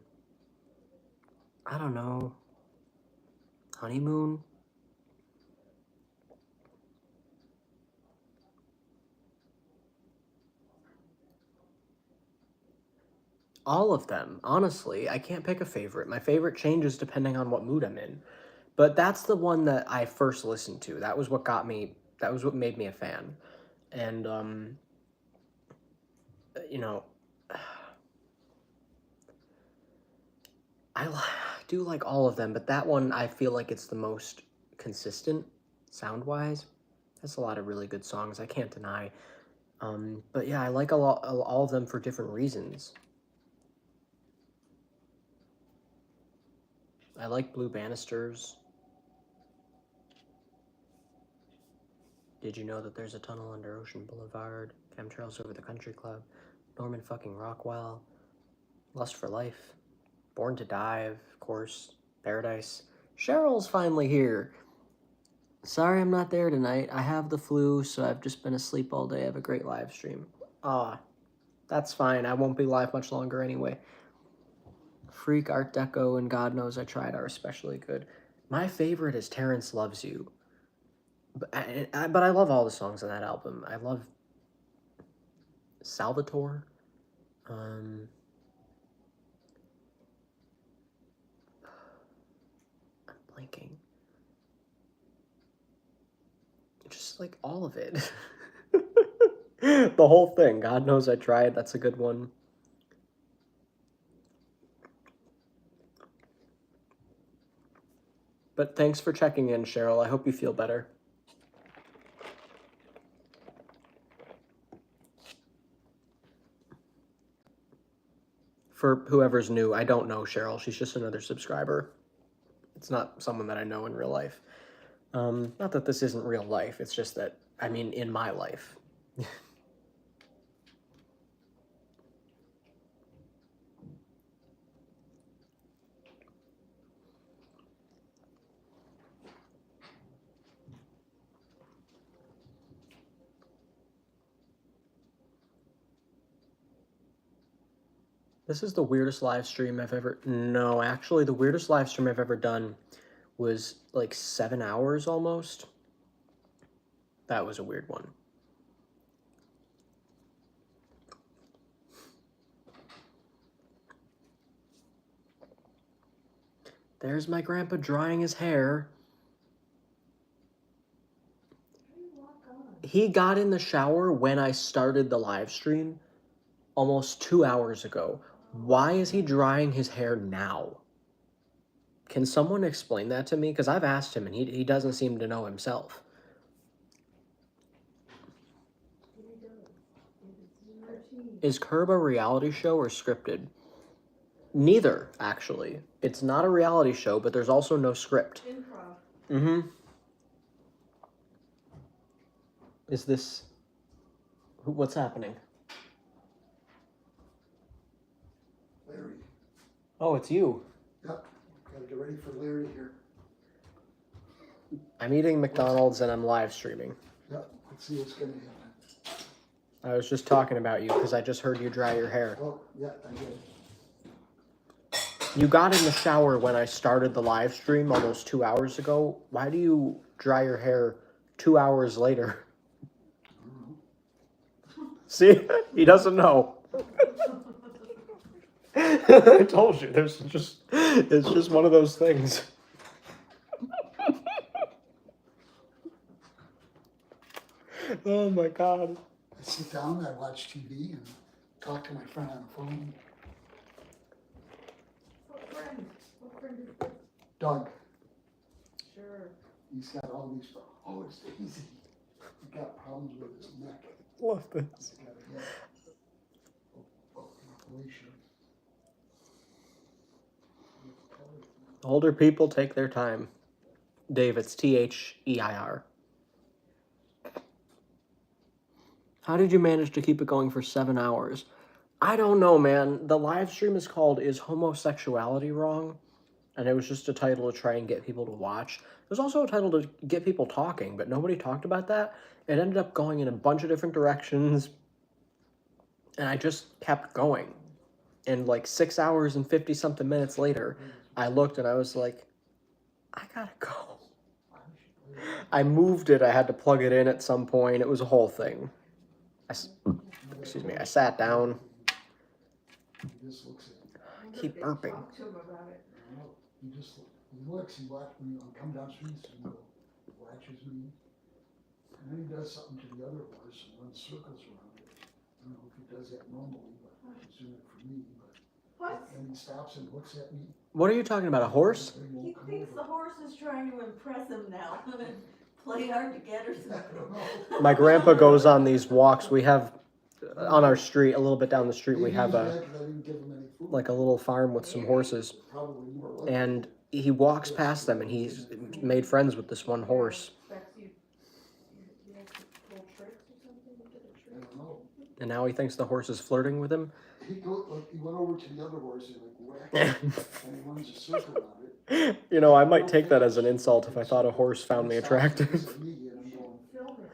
I don't know. Honeymoon? All of them, honestly. I can't pick a favorite. My favorite changes depending on what mood I'm in. But that's the one that I first listened to. That was what got me, that was what made me a fan. And, you know, do like all of them, but that one I feel like it's the most consistent sound-wise. Has a lot of really good songs, I can't deny. But yeah, I like all of them for different reasons. I like Blue Banisters. Did you know that there's a tunnel under Ocean Boulevard? Chemtrails over the Country Club. Norman fucking Rockwell. Lust for Life. Born to Dive, of course. Paradise. Cheryl's finally here. Sorry I'm not there tonight. I have the flu, so I've just been asleep all day. I have a great live stream. That's fine. I won't be live much longer anyway. Freak, Art Deco, and God Knows I Tried are especially good. My favorite is Terrence Loves You. But I love all the songs on that album. I love Salvatore. I'm blanking. Just like all of it. The whole thing. God Knows I Tried. That's a good one. But thanks for checking in, Cheryl. I hope you feel better. For whoever's new, I don't know Cheryl. She's just another subscriber. It's not someone that I know in real life. Not that this isn't real life. It's just that, I mean, in my life. This is the weirdest live stream I've ever... No, actually, the weirdest live stream I've ever done was like 7 hours almost. That was a weird one. There's my grandpa drying his hair. He got in the shower when I started the live stream almost 2 hours ago. Why is he drying his hair now? Can someone explain that to me? Because I've asked him and he doesn't seem to know himself. Is Curb a reality show or scripted? Neither, actually. It's not a reality show, but there's also no script. Improv. Mm-hmm. Is this... What's happening? Larry. Oh, it's you. Yep, gotta get ready for Larry here. I'm eating McDonald's and I'm live streaming. Yep, let's see what's gonna happen. I was just talking about you because I just heard you dry your hair. Oh, yeah, I did. You got in the shower when I started the live stream almost 2 hours ago. Why do you dry your hair 2 hours later? See? He doesn't know. I told you, it's just one of those things. Oh my God. I sit down, I watch TV and talk to my friend on the phone. What friend? What friend is this? Doug, Sure. he's got all these, oh, it's easy. He got problems with his neck. Love this. He's got a neck. Operation. Older people take their time. Dave, it's Their. How did you manage to keep it going for 7 hours? I don't know, man. The live stream is called Is Homosexuality Wrong? And it was just a title to try and get people to watch. There's also a title to get people talking, but nobody talked about that. It ended up going in a bunch of different directions. And I just kept going. And like 6 hours and 50-something minutes later, I looked and I was like, I gotta go. I moved it. I had to plug it in at some point. It was a whole thing. Excuse me. I sat down. He just looks at me. Keep burping. Talk to him about it. I don't know. He looks, he watches me, I'm coming down the street, he watches me. And then he does something to the other horse and runs circles around it. I don't know if he does that normally, but he's doing it for me, but. What? And he stops and looks at me. What are you talking about? A horse? and he He won't come thinks the over. horse is trying to impress him now. Play hard to get or I something. don't know. My grandpa goes on these walks. We have on our street, a little bit down the street, we Maybe have he's a mad 'cause I didn't give him any food. like a little farm with some horses, Probably more likely. and he walks past them, and he's made friends with this one horse. Expects you have to pull tricks or something to get a I trick. don't know. And now he thinks the horse is flirting with him. He went over to the other horse and like whacked him, and he runs a circle on it. You know, I might take that as an insult if I thought a horse found me He stops and attractive. looks at me, and I'm going, Film it.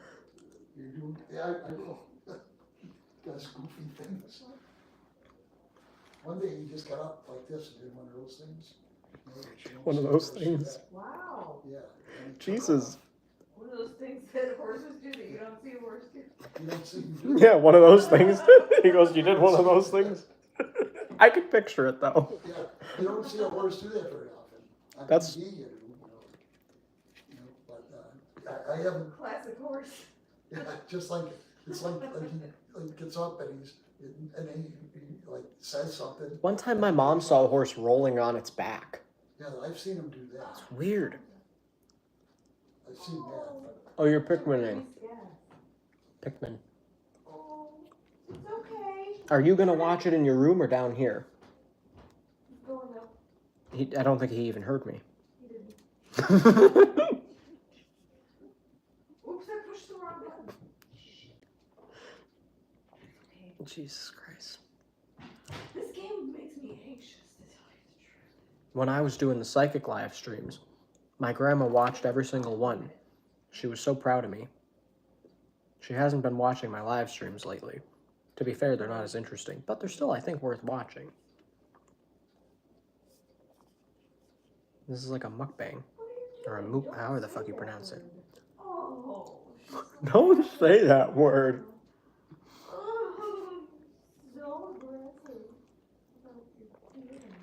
you're doing, yeah, I will. Does goofy things. One day he just got up like this and did one of those things. You know, that you don't One of see a those horse do things. that. Wow. Yeah. and he took Jesus. off. One of those things that horses do that you don't see a horse do. You don't see him do Yeah, one of those things. He goes, "You did one of those things." I could picture it though. Yeah, you don't see a horse do that very often. On That's- TV, but I haven't. Classic horse. Yeah, just like it's like he gets up and he like says something. One time, my mom saw a horse rolling on its back. Yeah, I've seen him do that. It's weird. I've seen that. But Oh, you're Pikmining. Yeah. Pikmin. Oh, it's okay. Are you gonna watch it in your room or down here? He's going up. I don't think he even heard me. He didn't. Oops, I pushed the wrong button. Okay. Jesus Christ. This game makes me anxious to tell you the truth. When I was doing the psychic live streams, my grandma watched every single one. She was so proud of me. She hasn't been watching my live streams lately. To be fair, they're not as interesting, but they're still, I think, worth watching. This is like a mukbang. What are you Or a doing? moop, Don't however the say fuck you that pronounce it. word. Oh. Don't say that word. Oh, so aggressive. About your feelings.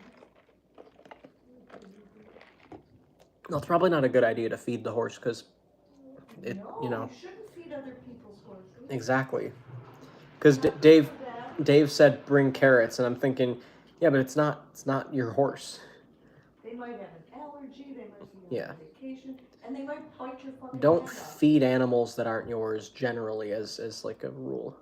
No, it's probably not a good idea to feed the horse, because it, No, you know, you shouldn't feed other people's horses. exactly. Because Dave said bring carrots, and I'm thinking, yeah, but it's not your horse. They might have an allergy, they might be Yeah. on vacation, and they might bite your fucking Don't hand off. feed animals that aren't yours, generally, as like a rule.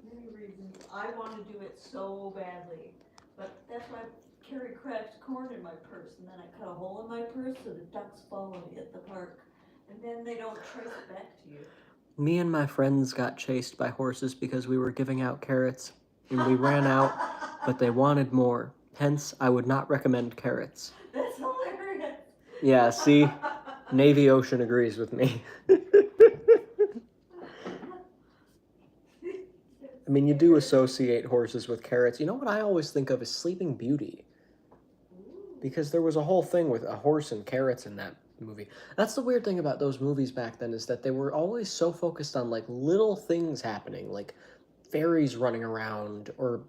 Many reasons. I want to do it so badly, but that's why Carrie cracked corn in my purse, and then I cut a hole in my purse so the ducks follow me at the park, and then they don't trace it back to you. Me and my friends got chased by horses because we were giving out carrots, and we ran out, but they wanted more. Hence, I would not recommend carrots. That's hilarious. Yeah, see? Navy Ocean agrees with me. I mean, you do associate horses with carrots. You know what I always think of is Sleeping Beauty. Because there was a whole thing with a horse and carrots in that movie. That's the weird thing about those movies back then, is that they were always so focused on like little things happening, like fairies running around, or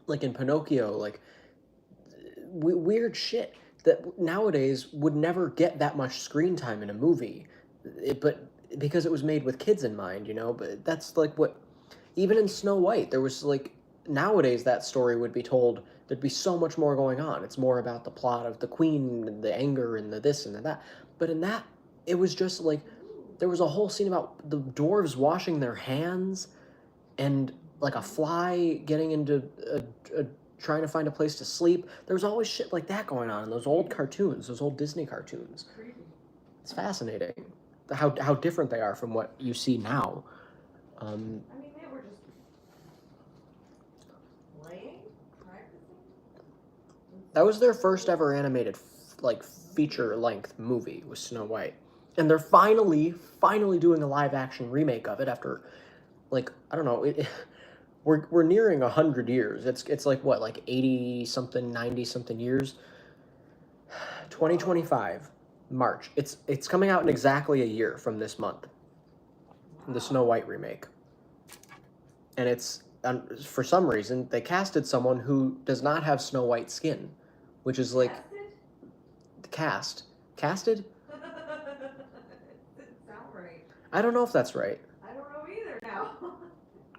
like in Pinocchio, like weird shit that nowadays would never get that much screen time in a movie. But because it was made with kids in mind, you know, but that's like what, even in Snow White, there was like, nowadays that story would be told, there'd be so much more going on. It's more about the plot of the queen, and the anger, and the this and the that. But in that, it was just like, there was a whole scene about the dwarves washing their hands, and like a fly getting into trying to find a place to sleep. There was always shit like that going on in those old cartoons, those old Disney cartoons. Creepy. It's fascinating how different they are from what you see now. I mean, they were just playing, practicing. That was their first ever animated like feature-length movie, was Snow White, and they're finally doing a live-action remake of it after, like, I don't know, we're nearing 100 years. It's like what, like 80 something, 90 something years. 2025 March. It's coming out in exactly a year from this month. The Snow White remake, and it's for some reason they casted someone who does not have Snow White skin, which is like casted. Doesn't sound right. I don't know if that's right. I don't know either now.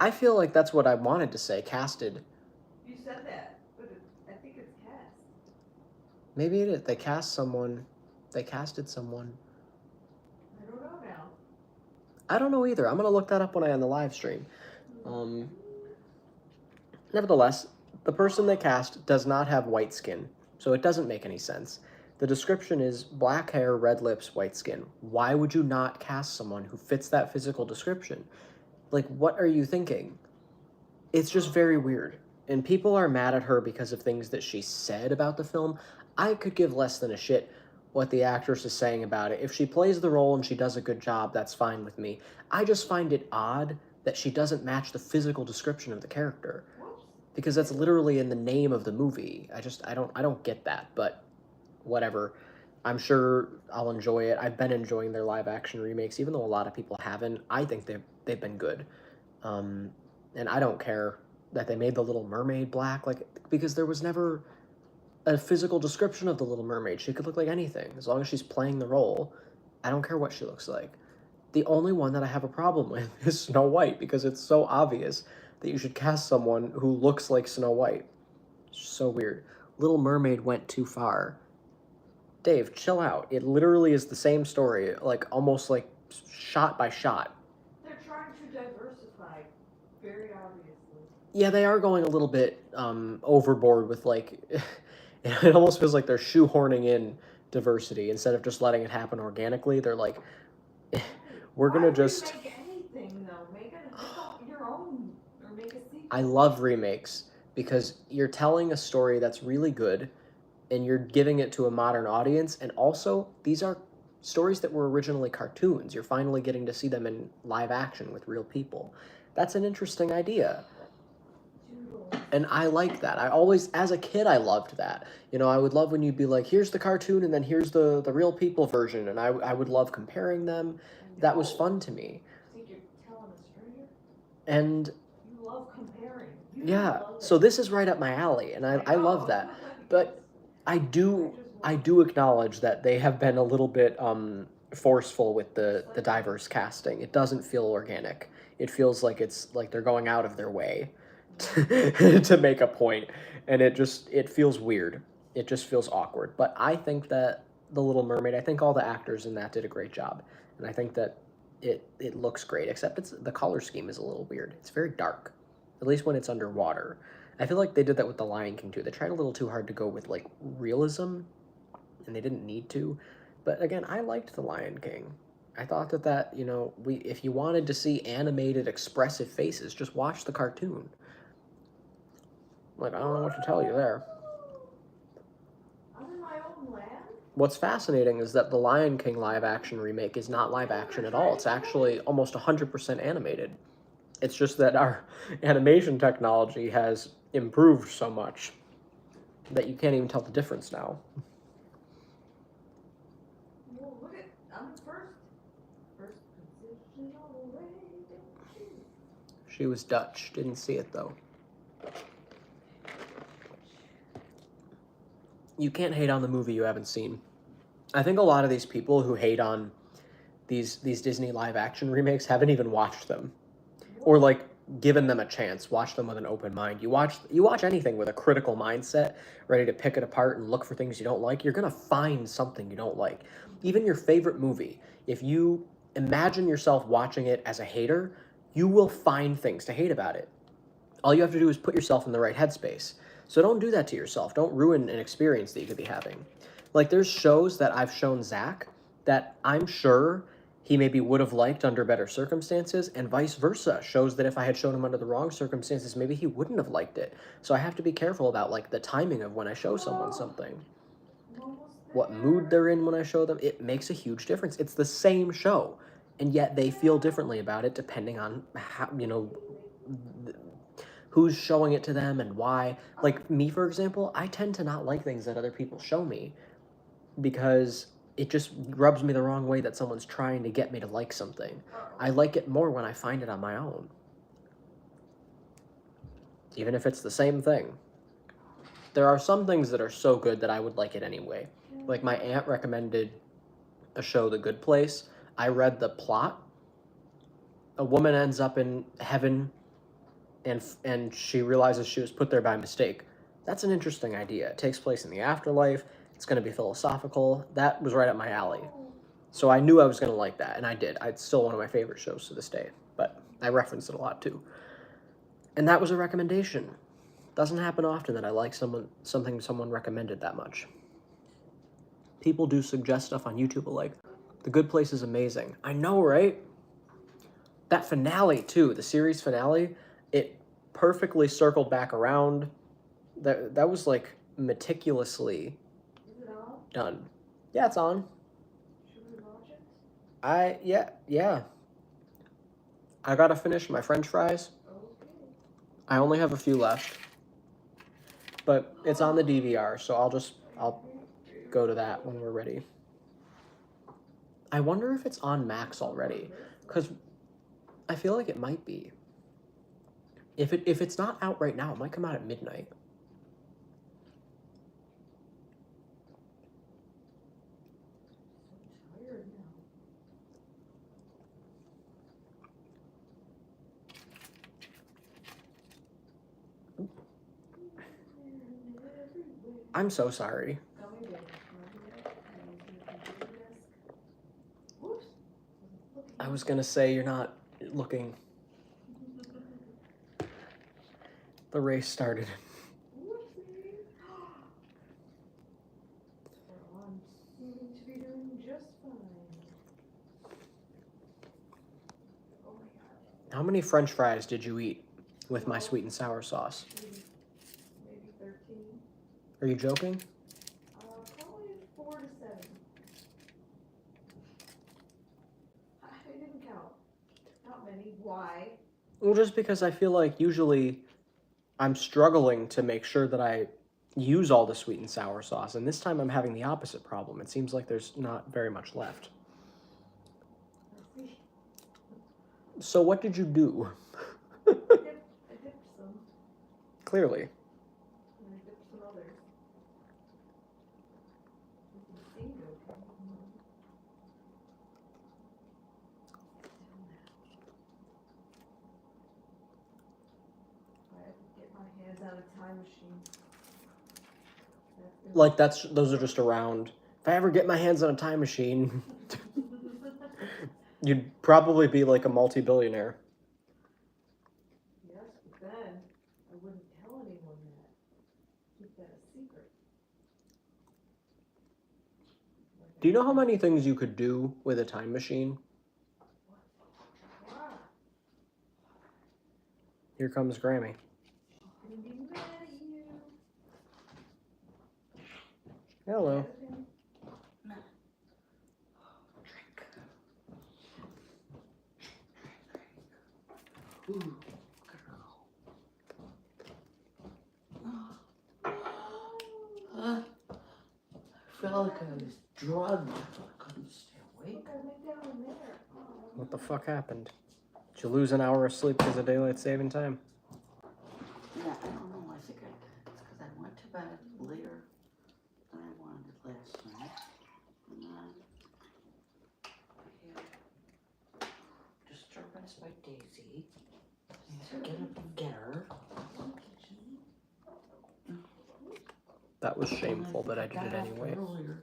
I feel like that's what I wanted to say, casted. You said that, but I think it's cast. Maybe it is. They cast someone. They casted someone. I don't know now. I don't know either. I'm gonna look that up when I end the live stream. Nevertheless, the person they cast does not have white skin, so it doesn't make any sense. The description is black hair, red lips, white skin. Why would you not cast someone who fits that physical description? Like, what are you thinking? It's just very weird. And people are mad at her because of things that she said about the film. I could give less than a shit what the actress is saying about it. If she plays the role and she does a good job, that's fine with me. I just find it odd that she doesn't match the physical description of the character. Whoops. Because that's literally in the name of the movie. I don't get that, but whatever. I'm sure I'll enjoy it. I've been enjoying their live action remakes, even though a lot of people haven't. I think they've been good. And I don't care that they made the Little Mermaid black, like, because there was never a physical description of the Little Mermaid. She could look like anything, as long as she's playing the role. I don't care what she looks like. The only one that I have a problem with is Snow White, because it's so obvious that you should cast someone who looks like Snow White. So weird. Little Mermaid went too far. Dave, chill out. It literally is the same story, like, almost like shot by shot. They're trying to diversify, very obviously. Yeah, they are going a little bit overboard with, like, it almost feels like they're shoehorning in diversity instead of just letting it happen organically. They're like, we're Why gonna just. remake anything though? Make your own, or make a sequel. I love remakes because you're telling a story that's really good and you're giving it to a modern audience, and also these are stories that were originally cartoons. You're finally getting to see them in live action with real people. That's an interesting idea. And I like that. I always, as a kid, I loved that. You know, I would love when you'd be like, here's the cartoon and then here's the real people version, and I would love comparing them. That was fun to me. Think you're telling a stranger? And You love comparing. You yeah, love so it. this is right up my alley, and I love that. But I do acknowledge that they have been a little bit forceful with the diverse casting. It doesn't feel organic. It feels like it's like they're going out of their way to make a point, and it feels weird. It just feels awkward. But I think that The Little Mermaid, I think all the actors in that did a great job, and I think that it looks great. Except the color scheme is a little weird. It's very dark, at least when it's underwater. I feel like they did that with The Lion King too. They tried a little too hard to go with like realism, and they didn't need to. But again, I liked The Lion King. I thought that you know, if you wanted to see animated expressive faces, just watch the cartoon. Like, I don't know what to tell you there. I'm in my own land. What's fascinating is that the Lion King live action remake is not live action at all. It's actually almost 100% animated. It's just that our animation technology has improved so much that you can't even tell the difference now. Well, look at, I'm in first position already. She was Dutch. Didn't see it though. You can't hate on the movie you haven't seen. I think a lot of these people who hate on these Disney live action remakes haven't even watched them, or like given them a chance. Watch them with an open mind. You watch anything with a critical mindset, ready to pick it apart and look for things you don't like. You're gonna find something you don't like. Even your favorite movie, if you imagine yourself watching it as a hater, you will find things to hate about it. All you have to do is put yourself in the right headspace. So don't do that to yourself. Don't ruin an experience that you could be having. Like, there's shows that I've shown Zach that I'm sure he maybe would have liked under better circumstances, and vice versa. Shows that if I had shown him under the wrong circumstances, maybe he wouldn't have liked it. So I have to be careful about, like, the timing of when I show someone something. What mood they're in when I show them, it makes a huge difference. It's the same show, and yet they feel differently about it depending on how, you know, who's showing it to them and why. Like me, for example, I tend to not like things that other people show me because it just rubs me the wrong way that someone's trying to get me to like something. I like it more when I find it on my own, even if it's the same thing. There are some things that are so good that I would like it anyway. Like, my aunt recommended a show, The Good Place. I read the plot. A woman ends up in heaven and she realizes she was put there by mistake. That's an interesting idea. It takes place in the afterlife. It's going to be philosophical. That was right up my alley. So I knew I was going to like that, and I did. It's still one of my favorite shows to this day, but I referenced it a lot too. And that was a recommendation. Doesn't happen often that I like something someone recommended that much. People do suggest stuff on YouTube like, The Good Place is amazing. I know, right? That finale too, the series finale, it perfectly circled back around. That was like meticulously Is it on? done. Yeah, it's on. Should we watch it? Yeah. I gotta finish my French fries. Okay. I only have a few left. But it's on the DVR, so I'll go to that when we're ready. I wonder if it's on Max already, because I feel like it might be. If it's not out right now, it might come out at midnight. So tired now. I'm so sorry. Tell me, baby. Wanna do that? Wanna use the computer desk? Whoops. Wasn't I looking. was gonna say you're not looking. The race started. Whoopsie. Well, I'm seeming to be doing just fine. Oh my god. How many French fries did you eat with my sweet and sour sauce? Maybe 13. Are you joking? Probably 4 to 7. I didn't count. Not many. Why? Well, just because I feel like usually I'm struggling to make sure that I use all the sweet and sour sauce, and this time I'm having the opposite problem. It seems like there's not very much left. I see. So what did you do? I dipped some. Clearly. And I dipped some others. It seemed okay. I have to get my hands on a time machine. Like those are just around. If I ever get my hands on a time machine, you'd probably be like a multi-billionaire. Yes, but then I wouldn't tell anyone that. Keep that a secret. Do you know how many things you could do with a time machine? Wow. Here comes Grammy. Gonna be mad at you. Hello. Ooh, I felt like I was drugged. I couldn't stay awake. Look, I went down in there. What the fuck happened? Did you lose an hour of sleep because of daylight saving time? Yeah, I don't know. I think it's because I went to bed later than I wanted last night. And then I had disturbance by Daisy. I had to get up and get her. That was And shameful, but I did got it up anyway. Earlier.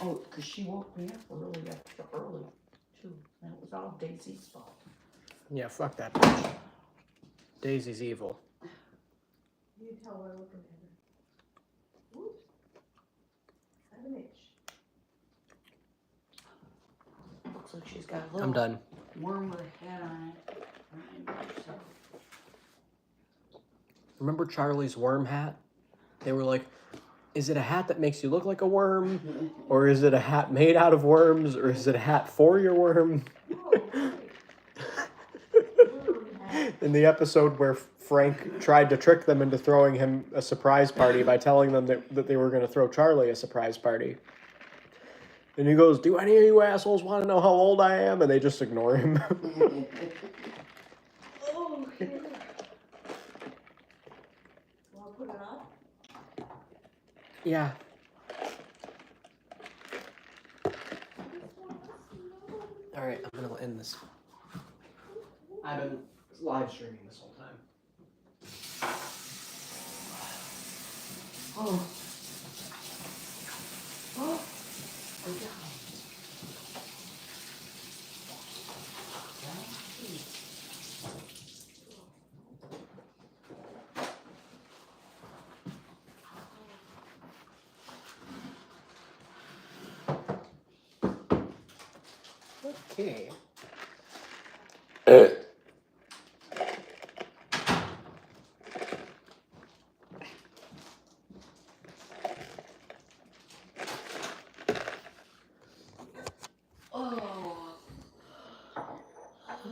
Oh, because she woke me up really extra early, too. And it was all Daisy's fault. Yeah, fuck that bitch. Daisy's evil. You can tell by looking at her. Whoops. I have an itch. Looks like she's got a I'm little done. worm with a hat on it. Right, so. Remember Charlie's worm hat? They were like, is it a hat that makes you look like a worm? Or is it a hat made out of worms? Or is it a hat for your worm? Oh, right. Worm hat. In the episode where Frank tried to trick them into throwing him a surprise party by telling them that they were going to throw Charlie a surprise party. And he goes, do any of you assholes want to know how old I am? And they just ignore him. Oh, shit. Want to put it on? Yeah. All right, I'm going to end this. I've been live streaming this whole time. Oh. Oh. Good job. Okay. Oh.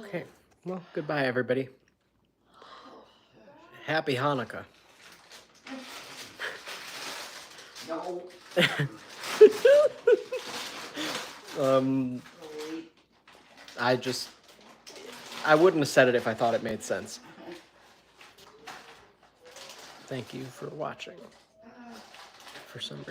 Okay. Well, goodbye, everybody. Happy Hanukkah. No. I wouldn't have said it if I thought it made sense. Thank you for watching. For some reason.